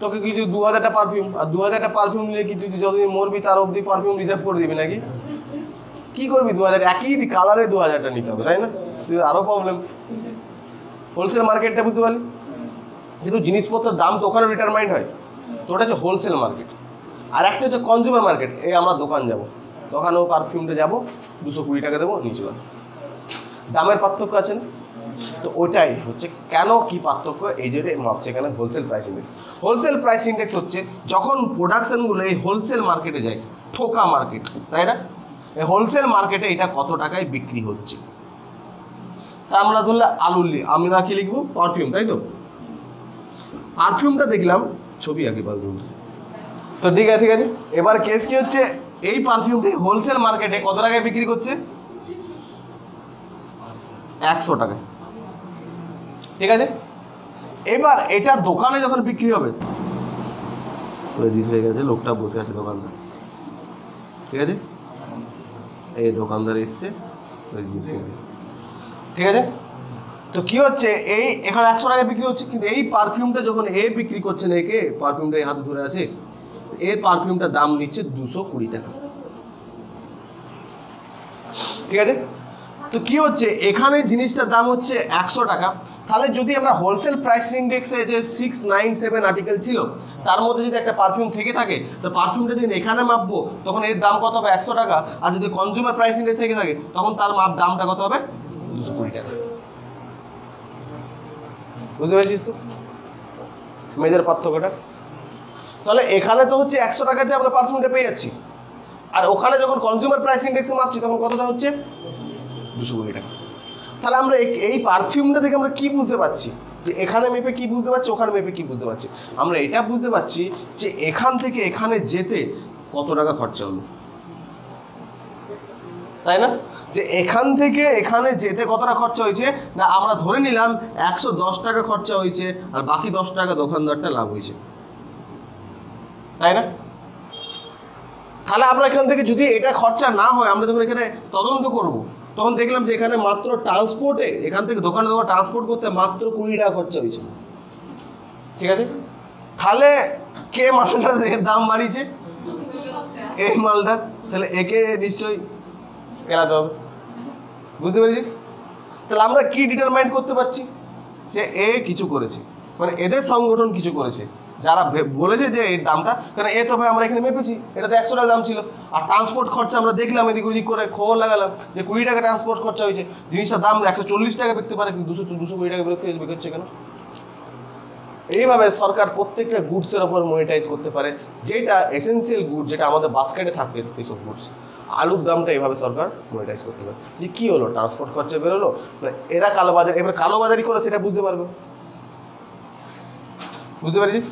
তোকে কি তুই 2000টা পারফিউম, আর 2000টা পারফিউম নিলে কি তুই যতদিন মরবি তার অবধি পারফিউম রিজার্ভ করে দিবি নাকি? কী করবি 2000 একই কালারে 2000টা নিতে হবে, তাই না? তুই আরও প্রবলেম। হোলসেল মার্কেটটা বুঝতে পারলি, কিন্তু জিনিসপত্রের দাম তো ওখানে ডিটারমাইন্ড হয়। তো ওটা হচ্ছে হোলসেল মার্কেট। আর একটা হচ্ছে কনজিউমার মার্কেট। এই আমরা দোকান যাব, দোকানেও পারফিউমটা যাবো, 220 টাকা দেবো, নিয়ে চলে আসবো। দামের পার্থক্য আছে না? তো ওটাই হচ্ছে কেন কি পার্থক্য, এই জন্য মাপছে এখানে wholesale price index. Wholesale price index হচ্ছে যখন প্রোডাকশনগুলো এই হোলসেল মার্কেটে যায়, থোকা মার্কেট, তাই না? এই হোলসেল মার্কেটে এটা কত টাকায় বিক্রি হচ্ছে। তা আমরা ধরলে আমরা কি লিখবো? পারফিউম, তাই তো? পারফিউমটা দেখলাম, ছবি আঁকি পারফিউমটা। তো ঠিক আছে, এবার কেস কি হচ্ছে, এই পারফিউমটি হোলসেল মার্কেটে কত টাকায় বিক্রি করছে? 100 টাকায়, ঠিক আছে? এবার এটা দোকানে যখন বিক্রি হবে, হয়ে গেছে, লোকটা বসে আছে দোকানদার, ঠিক আছে? এই দোকানদার এসছে, ঠিক আছে? তো কি হচ্ছে, এই এখানে 100 টাকায় বিক্রি হচ্ছে, কিন্তু এই পারফিউমটা যখন এ বিক্রি করছে না, একে পারফিউমটা এই হাতে ধরে আছে, এর পারফিউমটার দাম নিচ্ছে 220 টাকা, ঠিক আছে? তো কি হচ্ছে, এখানে জিনিসটার দাম হচ্ছে 100 টাকা। তাহলে যদি আমরা হোলসেল প্রাইস ইন্ডেক্সে যে 697 আর্টিকেল ছিল, তার মধ্যে যদি একটা পারফিউম থেকে থাকে, তো পারফিউমটা যদি এখানে মাপবো, তখন এর দাম কত হবে? 100 টাকা। আর যদি কনজিউমার প্রাইস ইন্ডেক্স থেকে থাকে, তখন তার দামটা কত হবে? 220 টাকা। বুঝতে পেরেছিস তো মেজর পার্থক্যটা? তাহলে এখানে তো হচ্ছে 100 টাকাতে আমরা পারফিউমটা পেয়ে যাচ্ছি, আর ওখানে যখন কনজিউমার প্রাইস ইন্ডেক্সে মাপছি, তখন কতটা হচ্ছে? 220 টাকা। তাহলে আমরা এই পারফিউমটা থেকে আমরা কি বুঝতে পারছি, যে এখানে মেপে কি বুঝতে পারছি, ওখানে মেপে কি বুঝতে পারছি? আমরা এটা বুঝতে পারছি যে এখান থেকে এখানে যেতে কত টাকা খরচা হলো, তাই না? যে এখান থেকে এখানে যেতে কতটা খরচা হয়েছে, না আমরা ধরে নিলাম 110 টাকা খরচা হয়েছে, আর বাকি 10 টাকা দোকানদারটা লাভ হয়েছে, তাই না? তাহলে আমরা এখান থেকে যদি এটা খরচা না হয়, আমরা যখন এখানে তদন্ত করব, তখন দেখলাম যে এখানে মাত্র ট্রান্সপোর্টে, এখান থেকে দোকানে ট্রান্সপোর্ট করতে মাত্র 20 টাকা খরচা হয়েছে, ঠিক আছে? তাহলে কে মালটার দাম বাড়িয়েছে? এই মালটা। তাহলে একে নিশ্চয়ই কেলাতে হবে, বুঝতে পেরেছিস? তাহলে আমরা কি ডিটারমাইন করতে পারছি, যে এ কিছু করেছে, মানে এদের সংগঠন কিছু করেছে, যারা বলেছে যে এই দামটা, কারণ এ তো ভাই আমরা এখানে মেপেছি, এটা তো 100 টাকা দাম ছিল, আর ট্রান্সপোর্ট খরচা আমরা দেখলাম, এদিক ওদিক করে খবর লাগালাম যে 20 টাকা ট্রান্সপোর্ট খরচা হয়েছে, জিনিসটার দাম 140 টাকা বিকতে পারে, কিন্তু 220 টাকা বিক্রি হচ্ছে কেন? এইভাবে সরকার প্রত্যেকটা গুডসের ওপর মনিটাইজ করতে পারে, যেটা এসেন্সিয়াল গুড, যেটা আমাদের বাস্কেটে থাকে, এইসব গুডস। আলুর দামটা এইভাবে সরকার মনিটাইজ করতে পারে, যে কী হলো, ট্রান্সপোর্ট খরচা বেরোলো, এরা কালোবাজার, এবার কালোবাজারি করে সেটা বুঝতে পারবে, বুঝতে পারছিস?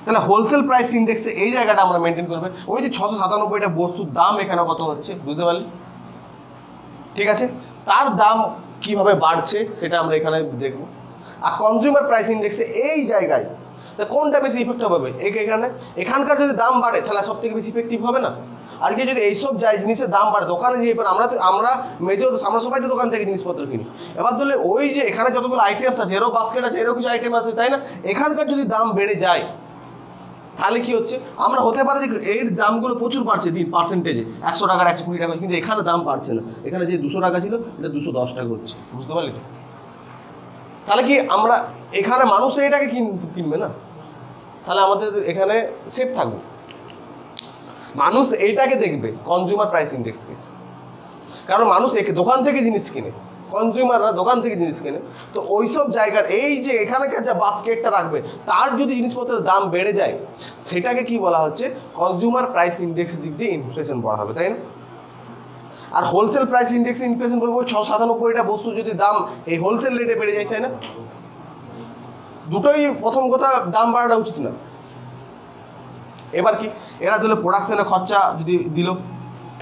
তাহলে হোলসেল প্রাইস ইন্ডেক্সে এই জায়গাটা আমরা মেনটেন করবে। ওই যে 697টা বস্তুর দাম এখানে কত হচ্ছে, বুঝতে পারলি? ঠিক আছে, তার দাম কিভাবে বাড়ছে সেটা আমরা এখানে দেখব। আর কনজিউমার প্রাইস ইন্ডেক্সে এই জায়গায় কোনটা বেশি ইফেক্টিভ হবে? এখানকার যদি দাম বাড়ে, তাহলে সব থেকে বেশি ইফেক্টিভ হবে না? আজকে যদি এইসব জিনিসের দাম বাড়ে, দোকানে গিয়ে আমরা সবাই তো দোকান থেকে জিনিসপত্র কিনি। এবার ধরলে ওই যে এখানে যতগুলো আইটেমস আছে, এরও বাস্কেট আছে, এরও কিছু আইটেম আছে, তাই না? এখানকার যদি দাম বেড়ে যায়, তাহলে কি হচ্ছে, আমরা হতে পারে যে এর দামগুলো প্রচুর বাড়ছে দিন পার্সেন্টেজে, 100 টাকার 120 টাকা, কিন্তু এখানে দাম বাড়ছে না, এখানে যে 200 টাকা ছিল এটা 210 টাকা হচ্ছে, বুঝতে পারলি তো? তাহলে কি আমরা এখানে মানুষ তো এটাকে কিনবে না, তাহলে আমাদের এখানে সেফ থাকবে। মানুষ এইটাকে দেখবে, কনজিউমার প্রাইস ইন্ডেক্সকে, কারণ মানুষ দোকান থেকে জিনিস কিনে, কনজিউমাররা দোকান থেকে জিনিস কেনে। তো ওইসব জায়গার এই যে এখানকার যা বাস্কেটটা রাখবে, তার যদি জিনিসপত্রের দাম বেড়ে যায়, সেটাকে কি বলা হচ্ছে, কনজিউমার প্রাইস ইন্ডেক্সের দিক দিয়ে ইনফ্লেশন বলা হবে, তাই না? আর হোলসেল প্রাইস ইন্ডেক্সে ইনফ্লেশন বলবো 697টা বস্তু যদি দাম এই হোলসেল রেটে বেড়ে যায়, তাই না? দুটোই প্রথম কথা দাম বাড়াটা উচিত না। এবার কি, এরা ধরলে প্রোডাকশনের খরচা যদি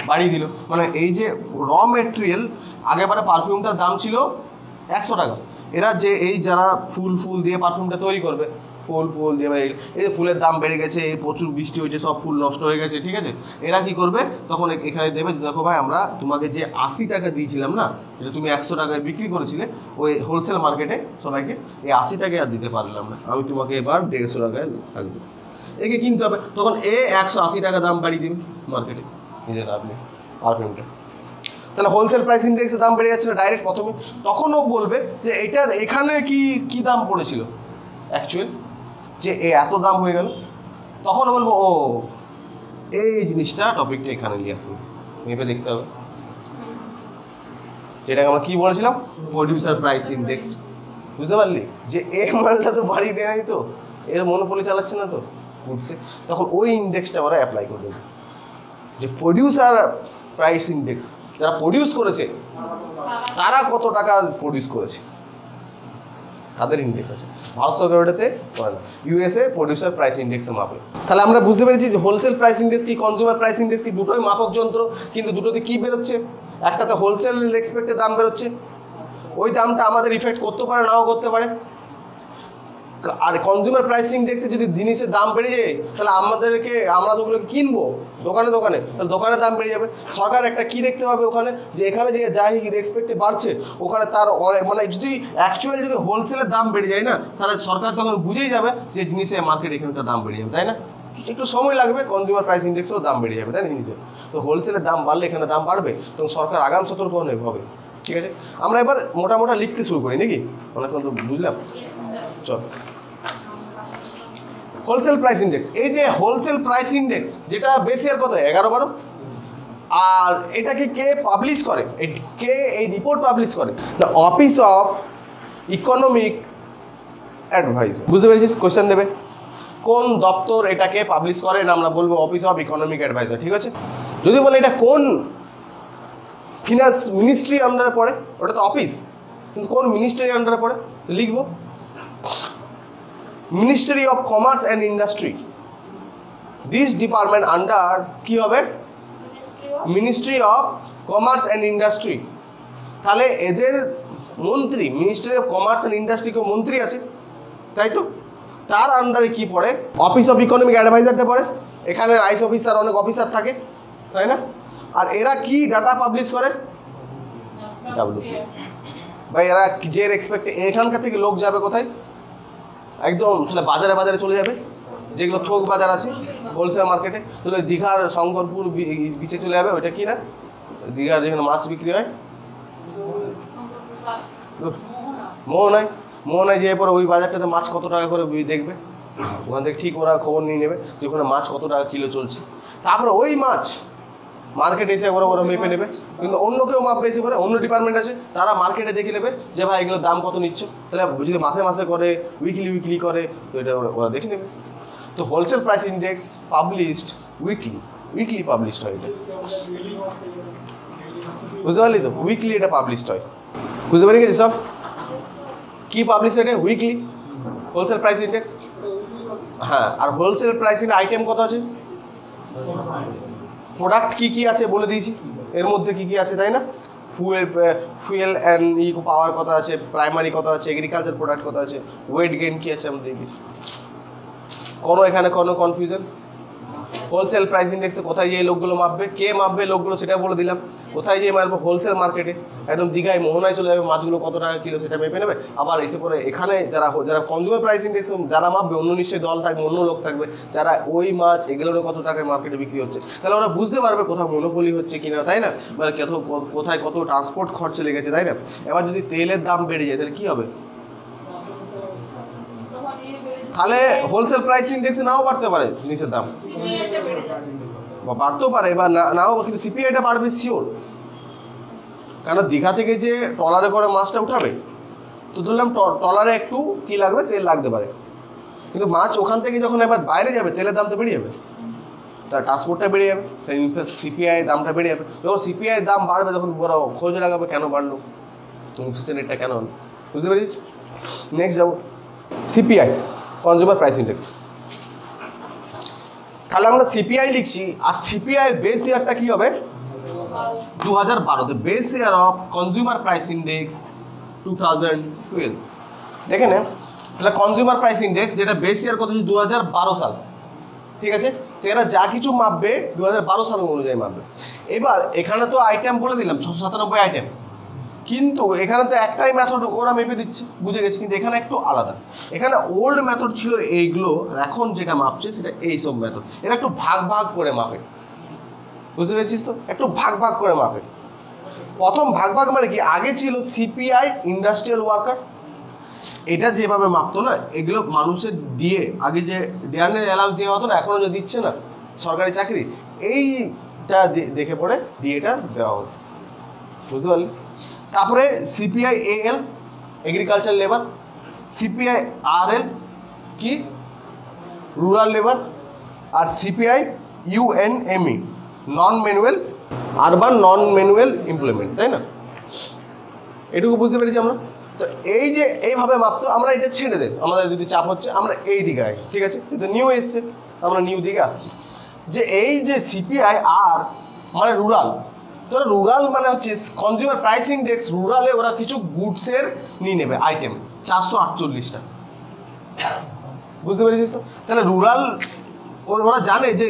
বাড়িয়ে দিল, মানে এই যে র মেটেরিয়াল, আগেবারে পারফিউমটার দাম ছিল 100 টাকা, এরা যে যারা ফুল দিয়ে পারফিউমটা তৈরি করবে, ফুল দিয়ে, মানে এই যে ফুলের দাম বেড়ে গেছে, প্রচুর বৃষ্টি হয়েছে, সব ফুল নষ্ট হয়ে গেছে, ঠিক আছে, এরা কি করবে, তখন এখানে দেবে যে দেখো ভাই, আমরা তোমাকে যে 80 টাকা দিয়েছিলাম না, যেটা তুমি 100 টাকায় বিক্রি করেছিলে ওই হোলসেল মার্কেটে সবাইকে, এই 80 টাকায় আর দিতে পারলাম না, আমি তোমাকে এবার 150 টাকায় থাকবে, একে কিনতে হবে। তখন 180 টাকা দাম বাড়িয়ে দিবে মার্কেটে, নিজের আপনি পারফিউমটা, তাহলে হোলসেল প্রাইস ইন্ডেক্সের দাম বেড়ে যাচ্ছে না ডাইরেক্ট প্রথমে, তখনও বলবে যে এটার এখানে কি দাম পড়েছিল অ্যাকচুয়াল, যে এত দাম হয়ে গেল, তখন বলবো ও এই জিনিসটা টপিকটা এখানে নিয়ে আসবো, মেপে দেখতে হবে। যেটাকে আমরা কী বলেছিলাম, প্রডিউসার প্রাইস ইন্ডেক্স, বুঝতে পারলি, যে এ মালটা তো বাড়ি দেয় নাই, তো এর মনোপলি চালাচ্ছে না তো উঠছে, তখন ওই ইন্ডেক্সটা ওরা অ্যাপ্লাই করবে, যে প্রডিউসার প্রাইস ইন্ডেক্স, যারা প্রডিউস করেছে তারা কত টাকা প্রডিউস করেছে, তাদের ইন্ডেক্স আছে। ভারত সরকার ওটাতে ইউএসএ প্রডিউসার প্রাইস ইন্ডেক্সে মাপে। তাহলে আমরা বুঝতে পেরেছি যে হোলসেল প্রাইস ইন্ডেক্স কি কনজিউমার প্রাইস ইন্ডেক্স কি দুটোই মাপক যন্ত্র, কিন্তু দুটোতে কী বেরোচ্ছে, একটাতে হোলসেল এক্সপেক্টেড দাম বেরোচ্ছে, ওই দামটা আমাদের ইফেক্ট করতে পারে নাও করতে পারে, আর কনজিউমার প্রাইস ইন্ডেক্সে যদি জিনিসের দাম বেড়ে যায় তাহলে আমরা তো ওগুলোকে কিনবো দোকানে, তাহলে দোকানের দাম বেড়ে যাবে। সরকার একটা কী দেখতে পাবে ওখানে, যে এখানে যে যা এক্সপেক্টে বাড়ছে ওখানে তার মানে যদি অ্যাকচুয়ালি যদি হোলসেলের দাম বেড়ে যায় না, তাহলে সরকার তখন বুঝেই যাবে যে জিনিসের মার্কেট এখানকার দাম বেড়ে যাবে, তাই না? একটু সময় লাগবে, কনজিউমার প্রাইস ইন্ডেক্সেরও দাম বেড়ে যাবে, তাই না জিনিসের। তো হোলসেলের দাম বাড়লে এখানে দাম বাড়বে, তখন সরকার আগাম সতর্ক হবে। ঠিক আছে, আমরা এবার মোটা লিখতে শুরু করি নাকি, অনেকক্ষণ তো বুঝলাম। চল, হোলসেল প্রাইস ইন্ডেক্স, এই যে হোলসেল প্রাইস ইন্ডেক্স যেটা বেশি আর কত 11-12, আর এটাকে কে পাবলিশ করে, কে এই রিপোর্ট পাবলিশ করে, the office of economic advice. বুঝতে পেরেছিস, কোশ্চেন দেবে কোন দপ্তর এটাকে পাবলিশ করে, না আমরা বলবো অফিস অফ ইকোনমিক অ্যাডভাইজার। ঠিক আছে, যদি বলে এটা কোন ফিনান্স মিনিস্ট্রি আন্ডারে পড়ে, ওটা তো অফিস, কিন্তু কোন মিনিস্ট্রির আন্ডারে পড়ে লিখবো ministry of commerce and industry. This department under কী হবে, ministry of commerce and industry. তাহলে এদের মন্ত্রী, মিনিস্ট্রি অফ কমার্স অ্যান্ড ইন্ডাস্ট্রিকেও মন্ত্রী আছে, তাই তো, তার আন্ডারে কি পড়ে, অফিস অফ ইকোনমিক অ্যাডভাইজারটা পড়ে। এখানে আইস অফিসার অনেক অফিসার থাকে, তাই না? আর এরা কি ডাটা পাবলিশ করে, ভাই এরা যে এক্সপেক্ট, এখানকার থেকে লোক যাবে কোথায়, একদম তাহলে বাজারে চলে যাবে, যেগুলো থোক বাজার আছে হোলসেল মার্কেটে, তাহলে দীঘার শঙ্করপুর বিচে চলে যাবে, ওইটা কি না, দীঘার যেখানে মাছ বিক্রি হয়, মোহনায় যেয়ে পরে ওই বাজারটাতে মাছ কত টাকা করে দেখবে, ওখান থেকে ঠিক ওরা খবর নিয়ে নেবে যে ওখানে মাছ কত টাকা কিলো চলছে, তারপরে ওই মাছ মার্কেটে এসে ওরা মেপে নেবে। কিন্তু অন্য কেউ মাপবে এসে পরে, অন্য ডিপার্টমেন্ট আছে, তারা মার্কেটে দেখে নেবে যে ভাই এগুলোর দাম কত নিচ্ছ, তাহলে যদি মাসে করে উইকলি করে, তো এটা ওরা দেখে নেবে। তো wholesale price index published weekly published হয়, এটা বুঝতে পারলি তো, উইকলি এটা পাবলিশড হয়, বুঝতে পারি গেছি সব। কী পাবলিশ হয় এটা, উইকলি হোলসেল প্রাইস ইন্ডেক্স। হ্যাঁ, আর হোলসেল প্রাইস আইটেম কত আছে, প্রোডাক্ট কী আছে বলে দিয়েছি, এর মধ্যে কী আছে, তাই না? ফুয়েল অ্যান্ড পাওয়ার কত আছে, প্রাইমারি কত আছে, এগ্রিকালচার প্রোডাক্ট কত আছে, ওয়েট গেইন কী আছে আমরা দিয়ে দিয়েছি। এখানে কোনো কনফিউশন? হোলসেল প্রাইস ইন্ডেক্সে কোথায় যেয়ে লোকগুলো মাপবে, কে মাপবে লোকগুলো সেটা বলে দিলাম। কোথায় যেয়ে মারবে, হোলসেল মার্কেটে, একদম দীঘায় মোহনায় চলে যাবে, মাছগুলো কত টাকা কিলো সেটা মেপে নেবে। আবার এসে পরে এখানে যারা কনজিউমার প্রাইস ইন্ডেক্স যারা মাপবে, অন্য নিশ্চয়ই দল থাকবে, অন্য লোক থাকবে যারা ওই মাছ এগুলো কত টাকায় মার্কেটে বিক্রি হচ্ছে, তাহলে ওরা বুঝতে পারবে কোথাও মনোপলি হচ্ছে কিনা, তাই না? মানে কোথায় কত ট্রান্সপোর্ট খরচা লেগেছে, তাই না? এবার যদি তেলের দাম বেড়ে যায় তাহলে কী হবে, তাহলে হোলসেল প্রাইস ইন্ডেক্সে নাও বাড়তে পারে জিনিসের দাম, বাড়তেও পারে বা নাও, কিন্তু সিপিআইটা বাড়বে শিওর। কারণ দীঘা থেকে যে ট্রলারে করে মাছটা উঠাবে, তো ধরলাম ট্রলারে একটু কী লাগবে, তেল লাগতে পারে, কিন্তু মাছ ওখান থেকে যখন এবার বাইরে যাবে তেলের দাম তো বেড়ে যাবে, তার ট্রান্সপোর্টটা বেড়ে যাবে, তাই সিপিআই দামটা বেড়ে যাবে। যখন সিপিআই দাম বাড়বে তখন বড় খোঁজ লাগাবে কেন বাড়লো, ইনফ্লেশনটা কেন হলো, বুঝতে পেরেছিস? নেক্সট যাবো সিপিআই, কনজিউমার প্রাইস ইন্ডেক্স। তাহলে আমরা সিপিআই লিখছি, আর সিপিআই বেস ইয়ারটা কী হবে, 2012, base year of consumer price index 2012। দেখে নেন, তাহলে কনজিউমার প্রাইস ইন্ডেক্স যেটা বেস ইয়ার কত, 2012 সাল, ঠিক আছে? তো এরা যা কিছু মাপবে 2012 সাল অনুযায়ী মাপবে। এবার এখানে তো আইটেম বলে দিলাম 697 আইটেম, কিন্তু এখানে তো একটাই মেথড ওরা মেপে দিচ্ছে, বুঝে গেছে, কিন্তু এখানে একটু আলাদা। এখানে ওল্ড মেথড ছিল এইগুলো, আর এখন যেটা মাপছে সেটা এইসব মেথড। এরা একটু ভাগ করে মাপে, বুঝতে পেরেছিস তো, একটু ভাগ করে মাপে। প্রথম ভাগ মানে কি, আগে ছিল সিপিআই ইন্ডাস্ট্রিয়াল ওয়ার্কার, এটা যেভাবে মাপতো না, এগুলো মানুষের দিয়ে আগে যে ডিয়ারনেস অ্যালাউন্স দেওয়া হতো না, এখনও যে দিচ্ছে না সরকারি চাকরি, এইটা দেখে পড়ে ডিএটা দেওয়া হতো, বুঝতে পারলি? তারপরে CPI AL agriculture labour, CPI RL কি রুরাল লেবার, আর সিপিআই ইউএনএমই নন ম্যানুয়াল আরবান নন ম্যানুয়াল এমপ্লয়মেন্ট, তাই না? এটুকু বুঝতে পেরেছি আমরা। তো এই যে এইভাবে মাপতো, আমরা এটা ছেড়ে দেব, আমাদের যদি চাপ হচ্ছে আমরা এই দিকে আই, ঠিক আছে? কিন্তু নিউ এসছে, আমরা নিউ দিকে আসছি। যে এই যে সিপিআই আর মানে রুরাল, ধরো রুরাল মানে হচ্ছে কনজিউমার প্রাইস ইন্ডেক্স, রুরালে ওরা কিছু গুডসের নিয়ে নেবে আইটেম 448টা, বুঝতে পেরেছিস তো? তাহলে রুরাল ওরা জানে যে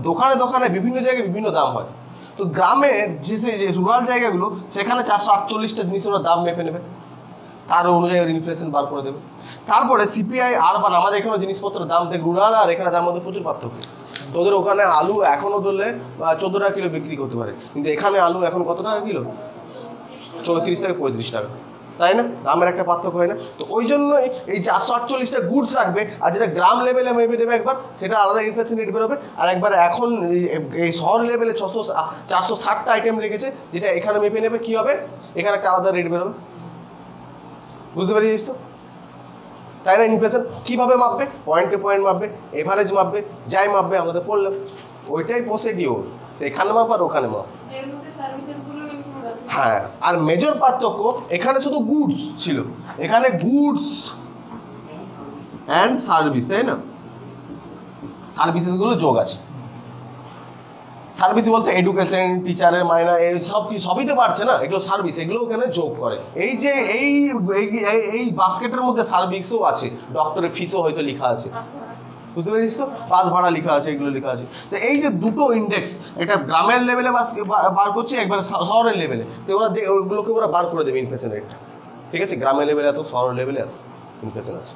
দোকানে দোকানে বিভিন্ন জায়গায় বিভিন্ন দাম হয়, তো গ্রামের যে রুরাল জায়গাগুলো সেখানে 448টা জিনিস ওরা দাম মেপে নেবে, তার অনুযায়ী ইনফ্লেশন বার করে দেবে। তারপরে সিপিআই আরবান, আমাদের এখানে জিনিসপত্রের দাম দেখ রুরাল আর এখানে দাম মধ্যে প্রচুর পার্থক্য। তোদের ওখানে আলু এখনও ধরলে 14 টাকা কিলো বিক্রি করতে পারে, কিন্তু এখানে আলু এখন কত টাকা কিলো? 34 থেকে 35 টাকা, তাই না? দামের একটা পার্থক্য হয় না? তো ওই জন্যই এই 448টা গুডস রাখবে, আর যেটা গ্রাম লেভেলে মেপে দেবে একবার, সেটা আলাদা ইনফ্লেশন রেট বেরোবে। আর একবার এখন এই শহর লেভেলে 460টা আইটেম রেখেছে, যেটা এখানে মেপে নেবে, কী হবে? এখানে একটা আলাদা রেট বেরোবে, বুঝতে পেরেছিস তো? তাই না? ইনফ্লেশন কীভাবে মাপবে? পয়েন্ট টু পয়েন্ট মাপবে, এভারেজ মাপবে, যাই মাপবে, আমাদের পড়লাম ওইটাই প্রসিডিওর, সেখানে মাপ আর ওখানে মাপ। হ্যাঁ, আর মেজর পার্থক্য এখানে শুধু গুডস ছিল, এখানে গুডস অ্যান্ড সার্ভিস, তাই না? সার্ভিসেসগুলো যোগ আছে। সার্ভিস বলতে এডুকেশন, টিচারের মাইনা, এই সব কি সবই তো পারছে না, এগুলো সার্ভিস, এগুলো ওখানে যোগ করে। এই যে এই বাস্কেটের মধ্যে সার্ভিসও আছে, ডক্টরের ফিসও হয়তো লেখা আছে, বুঝতে পেরেছিস তো? পাস ভাড়া লেখা আছে, এগুলো লেখা আছে। তো এই যে দুটো ইন্ডেক্স, এটা গ্রামের লেভেলে বার করছে, একবার শহরের লেভেলে, তো ওরা ওগুলোকে ওরা বার করে দেবে ইনফ্লেশন রেটটা, ঠিক আছে? গ্রামের লেভেলে এত, শহরের লেভেলে এত ইনফ্লেশন আছে,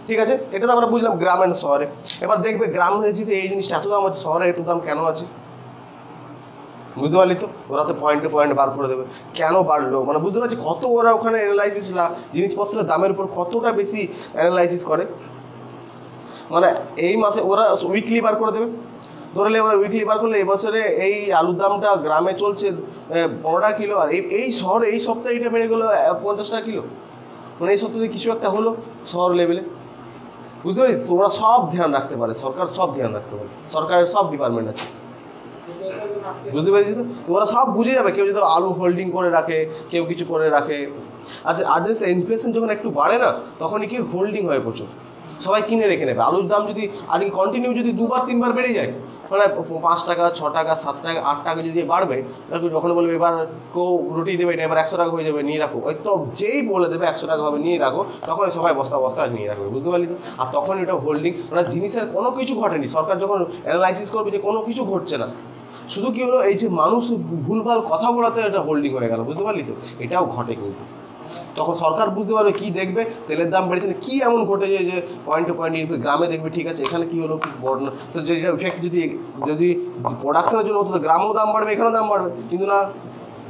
ঠিক আছে? এটা তো আমরা বুঝলাম গ্রাম অ্যান্ড শহরে। এবার দেখবে গ্রামে যদি এই জিনিসটা এত দাম আছে, শহরে এত দাম কেন আছে, বুঝতে পারলি তো? ওরা তো পয়েন্ট টু পয়েন্ট বার করে দেবে কেন বাড়লো, মানে বুঝতে পারছি কত ওরা ওখানে অ্যানালাইসিসরা জিনিসপত্রের দামের উপর কতটা বেশি অ্যানালাইসিস করে। মানে এই মাসে ওরা উইকলি বার করে দেবে, ধরলে ওরা উইকলি বার করলে এবছরে এই আলুর দামটা গ্রামে চলছে 15 টাকা কিলো, আর এই শহরে এই সপ্তাহে এটা বেড়ে গেলো 50 টাকা কিলো, মানে এই সপ্তাহে কিছু একটা হলো শহর লেভেলে, বুঝতে পারি? তোমরা সব ধ্যান রাখতে পারে, সরকার সব ধ্যান রাখতে পারে, সরকারের সব ডিপার্টমেন্ট আছে, বুঝতে পেরেছি তো? ওরা সব বুঝে যাবে, কেউ যদি আলু হোল্ডিং করে রাখে, কেউ কিছু করে রাখে। আচ্ছা, আজ ইনফ্লেশন যখন একটু বাড়ে না, তখনই কি হোল্ডিং হয় প্রচুর, সবাই কিনে রেখে নেবে। আলুর দাম যদি আজকে কন্টিনিউ যদি 2বার 3বার বেড়ে যায়, মানে 5 টাকা 6 টাকা 7 টাকা 8 টাকা যদি বাড়বে, যখন বলবে এবার কেউ রুটি দেবে, এটা এবার 100 টাকা হয়ে যাবে, নিয়ে রাখো, ওই তো যেই বলে দেবে 100 টাকা হবে নিয়ে রাখো, তখন সবাই বস্তা বস্তা নিয়ে রাখবে, বুঝতে পারলি তো? আর তখন এটা হোল্ডিং, মানে জিনিসের কোনো কিছু ঘটেনি, সরকার যখন অ্যানালাইসিস করবে যে কোনো কিছু ঘটছে না, শুধু কি হলো এই যে মানুষ ভুলভাল কথা বলাতে এটা হোল্ডিং হয়ে গেল, বুঝতে পারলি তো? এটাও ঘটে কিন্তু। তখন সরকার বুঝতে পারবে, কি দেখবে, তেলের দাম বেড়েছে, কি এমন ঘটেছে যে পয়েন্ট টু পয়েন্ট গ্রামে দেখবে, ঠিক আছে এখানে কী হলো, কি বড় না, তো যে ইফেক্ট যদি প্রোডাকশনের জন্য হতো, গ্রামেও দাম বাড়বে, এখানেও দাম বাড়বে, কিন্তু না,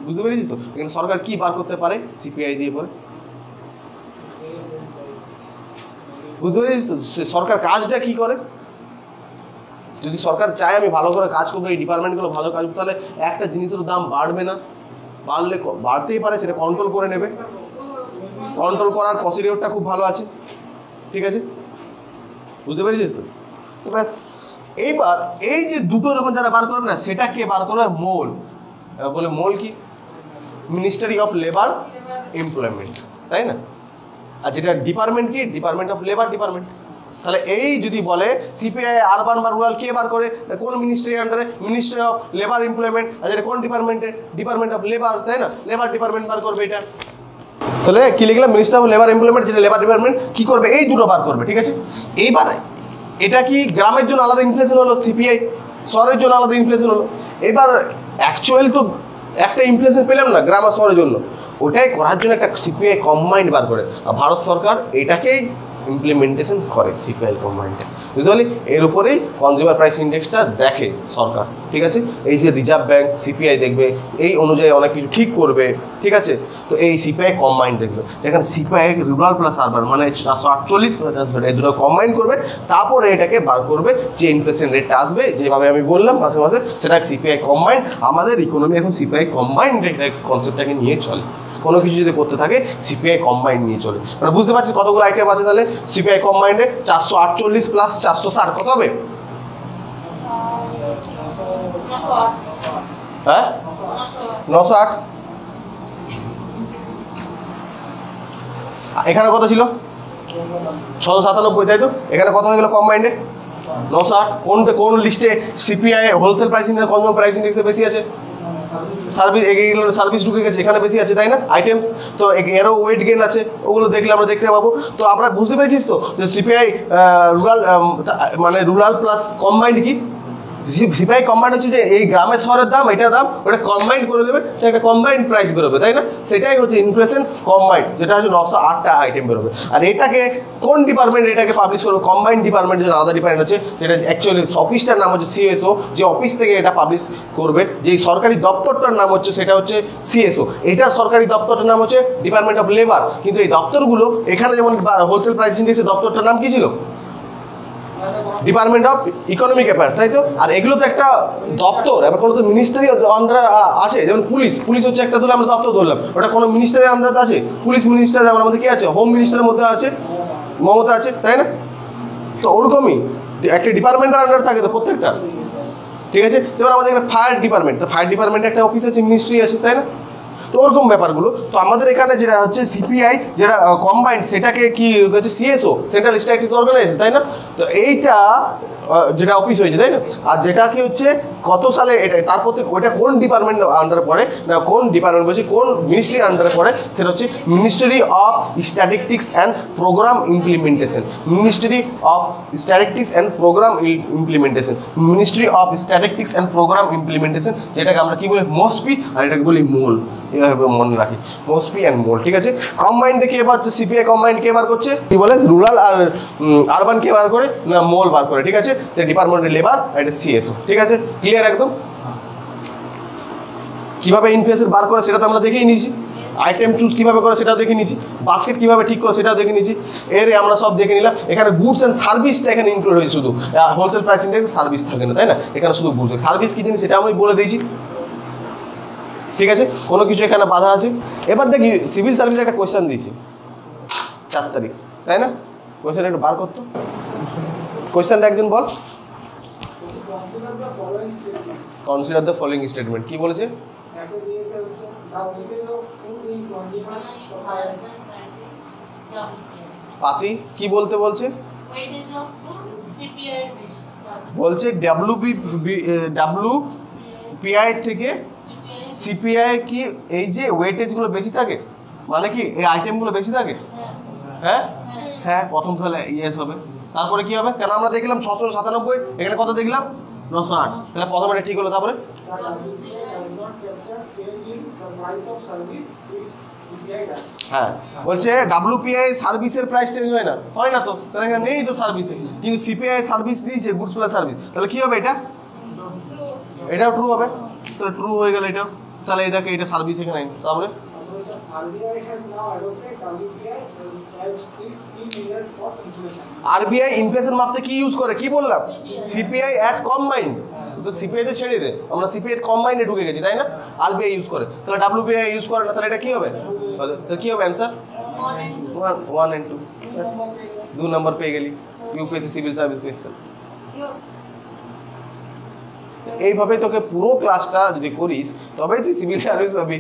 বুঝতে পেরেছিস তো? এখানে সরকার কী বার করতে পারে? সিপিআই দিয়ে পরে, বুঝতে পেরেছিস তো? সরকার কাজটা কী করে? যদি সরকার চায় আমি ভালো করে কাজ করবো, এই ডিপার্টমেন্টগুলো ভালো কাজ করবো, তাহলে একটা জিনিসের দাম বাড়বে না, বাড়লে বাড়তেই পারে, সেটা কন্ট্রোল করে নেবে, কন্ট্রোল করার প্রসিডিওরটা খুব ভালো আছে, ঠিক আছে? বুঝতে পেরেছিস তো? তো ব্যাস, এইবার এই যে দুটো যখন যারা বার করবে না, সেটা কে বার করবে? মোল। বলে মোল কি? মিনিস্ট্রি অফ লেবার এমপ্লয়মেন্ট, তাই না? আর যেটা ডিপার্টমেন্ট কি? Department of labour department. তাহলে এই যদি বলে সিপিআই আরবান বা রুরাল কে বার করে, কোন মিনিস্ট্রির আন্ডারে? Ministry of labour employment. আর যেটা কোন ডিপার্টমেন্টে? ডিপার্টমেন্ট অফ লেবার, তাই না? লেবার ডিপার্টমেন্ট বার করবে এটা। তাহলে কি লিখলাম? মিনিস্টার অফ লেবার এমপ্লয়মেন্ট, যেটা লেবার ডিপার্টমেন্ট কী করবে? এই দুটো বার করবে, ঠিক আছে? এইবার এটা কি গ্রামের জন্য আলাদা ইনফ্লেশন হলো, সিপিআই শহরের জন্য আলাদা ইনফ্লেশন হলো। এবার অ্যাকচুয়াল তো একটা ইনফ্লেশন পেলাম না গ্রাম আর শহরের জন্য, ওটাই করার জন্য একটা সিপিআই কম্বাইন্ড বার করে। আর ভারত সরকার এটাকেই ইমপ্লিমেন্টেশন করে সিপিআই কম্বাইন্ডে, বুঝতে পারলি? এর উপরেই কনজিউমার প্রাইস ইন্ডেক্সটা দেখে সরকার, ঠিক আছে? এই যে রিজার্ভ ব্যাংক সিপিআই দেখবে, এই অনুযায়ী অনেক কিছু ঠিক করবে, ঠিক আছে? তো এই সিপিআই কম্বাইন্ড দেখবে, যেখানে সিপিআই রুরাল প্লাস আরবান মানে 448 প্লাস এই দুটো কম্বাইন করবে, তারপরে এটাকে বার করবে যে ইনফ্লেশন রেটটা আসবে, যেভাবে আমি বললাম মাসে মাসে, সেটা সিপিআই কম্বাইন্ড। আমাদের ইকোনমি এখন সিপিআই কম্বাইন্ড কনসেপ্টটাকে নিয়ে চলে। কোনো কিছু যদি করতে থাকে সিপিআই কম্বাইন্ড নিয়ে চলে, মানে বুঝতে পারছিস কতগুলো আইটেম আছে তাহলে সিপিআই কম্বাইন্ডে? 448 প্লাস 460 কত হবে? হ্যাঁ 908। এখানে কত ছিল? 697, তাই তো? এখানে কত হয়ে গেল কম্বাইন্ডে? 908। কোন লিস্টে CPI wholesale price index consumer price ইন্ডেক্সে বেশি আছে? সার্ভিস, এইগুলো সার্ভিস ঢুকে গেছে, এখানে বেশি আছে, তাই না? আইটেমস তো এরও ওয়েট গেন আছে, ওগুলো দেখলে আমরা দেখতে পাবো। তো আমরা বুঝতে পেরেছিস তো যে সিপিআই রুরাল মানে রুরাল প্লাস কম্বাইন্ড কি? সিপিআই কম্বাইন্ড হচ্ছে যে এই গ্রামের শহরের দাম, এটার দাম, ওটা কম্বাইন্ড করে দেবে, একটা কম্বাইন্ড প্রাইস বেরোবে, তাই না? সেটাই হচ্ছে ইনফ্লেশন কম্বাইন্ড, যেটা হচ্ছে 908টা আইটেম বেরোবে। আর এটাকে কোন ডিপার্টমেন্ট এটাকে পাবলিশ করবে? কম্বাইন্ড ডিপার্টমেন্ট, যেটা আলাদা ডিপার্টমেন্ট আছে, যেটা অ্যাকচুয়ালি অফিসটার নাম হচ্ছে সিএসও, যে অফিস থেকে এটা পাবলিশ করবে, যে সরকারি দপ্তরটার নাম হচ্ছে সেটা হচ্ছে সিএসও। এটার সরকারি দপ্তরটার নাম হচ্ছে ডিপার্টমেন্ট অফ লেবার। কিন্তু এই দপ্তরগুলো এখানে যেমন হোলসেল প্রাইস ইন্ডেক্সের দপ্তরটার নাম কি ছিল? ডিপার্টমেন্ট অফ ইকোনমিক অ্যাফেয়ার্স, তাই তো? আর এগুলো তো একটা দপ্তর, এবার কোনো তো মিনিস্ট্রি আন্ডারে আছে, যেমন পুলিশ হচ্ছে একটা, ধরলে আমরা দপ্তর ধরলাম, ওটা কোনো মিনিস্টারের আন্ডারে আছে? পুলিশ মিনিস্টার আমার মধ্যে কি আছে? হোম মিনিস্টারের মধ্যে আছে মমতা আছে, তাই না? তো ওরকমই একটা ডিপার্টমেন্টের আন্ডারে থাকে তো প্রত্যেকটা, ঠিক আছে? যেমন আমাদের এখানে ফায়ার ডিপার্টমেন্ট, তো ফায়ার ডিপার্টমেন্টে একটা অফিস আছে, মিনিস্ট্রি আছে, তাই না? তো ওরকম ব্যাপারগুলো। তো আমাদের এখানে যেটা হচ্ছে সিপিআই যেটা কম্বাইন্ড, সেটাকে কি হচ্ছে সিএসও, সেন্ট্রাল স্ট্যাটিস্টিক্স অর্গানাইজেশন, তাই না? তো এইটা যেটা অফিস হয়েছে, তাই না? আর যেটা কি হচ্ছে কত সালে এটা, তারপর ওইটা কোন ডিপার্টমেন্ট আন্ডারে পড়ে না, কোন ডিপার্টমেন্ট বলছি কোন মিনিস্ট্রির আন্ডারে পড়ে, সেটা হচ্ছে ministry of statistics and programme implementation. Ministry of statistics and programme implementation, ministry of statistics and programme implementation, যেটাকে আমরা কি বলি? মোসপি, আর এটাকে বলি মোল। এভাবে মনে রাখি, মোসপি অ্যান্ড মোল, ঠিক আছে? কম্বাইন্ডে কে বার হচ্ছে? সিপিআই কম্বাইন্ড কে বার করছে? কি বলে? রুরাল আর আরবান কে বার করে? না, মোল বার করে, ঠিক আছে? যে ডিপার্টমেন্ট অফ লেবার, এটা সিএসও, ঠিক আছে? ক্লিয়ার একদম? কিভাবে ইনফ্লেশন বার করে সেটা তো আমরা দেখেই নিয়েছি, আইটেম চুজ কীভাবে করে সেটাও দেখে নিয়েছি, বাস্কেট কীভাবে ঠিক করে সেটাও দেখে নিয়েছি, এর আমরা সব দেখে নিলাম। এখানে গুডস অ্যান্ড সার্ভিসটা এখানে ইনক্লুড হয়েছে, শুধু হোলসেল প্রাইস ইন্ডেক্সে সার্ভিস থাকে না, তাই না? এখানে শুধু গুডস। সার্ভিস কী জিনিস সেটা আমি বলে দিয়েছি, ঠিক আছে? কোনো কিছু এখানে বাধা আছে? এবার দেখি সিভিল সার্ভিসে একটা কোয়েশ্চেন দিয়েছি 4 তারিখ, তাই না? কোয়েশ্চেনটা একটু বার করতো, কোয়েশ্চেনটা একজন বল। কনসিডার দ্য ফলোইং স্টেটমেন্ট, কি বলেছে? পাতি কি বলতে বলছে? বলছে WPI থেকে সিপিআই কি এই যে ওয়েটেজগুলো বেশি থাকে, মানে কি এই আইটেমগুলো বেশি থাকে? হ্যাঁ হ্যাঁ, প্রথম তাহলে ইয়েস হবে। তারপরে কি হবে? কেন আমরা দেখলাম 697, এখানে কত দেখলাম? 908। তাহলে প্রথমে এটা ঠিক হলো, তারপরে হ্যাঁ বলছে WPI সার্ভিসের প্রাইস চেঞ্জ হয় না, হয় না তো? তাহলে এখানে নেই তো সার্ভিসে, কিন্তু সিপিআই সার্ভিস দিয়েছে, গুডস প্লাস সার্ভিস, তাহলে কি হবে? এটাও ট্রু হবে, তাহলে ট্রু হয়ে গেল এটাও। তাহলে এই দেখে এটা সার্ভিস এখানে, তারপরে আরবিআই ইনফ্লেশন মাপতে কি ইউজ করে? কি বললাম? CPI at combined. তো সিপিআইতে ছেড়ে দে, আমরা সিপিআই কম্বাইন্ডে ঢুকে গেছি, তাই না? আরবিআই ইউজ করে, তাহলে WPI ইউজ করে না, তাহলে এটা কি হবে? তাহলে কি হবে অ্যান্সার? 1 and 2, 2 নম্বর পেয়ে গেলি ইউপিএসসি সিভিল সার্ভিস কোয়েশ্চেন। এইভাবে তোকে পুরো ক্লাসটা যদি করিস তবেই তুই সিভিল সার্ভিস পাবি।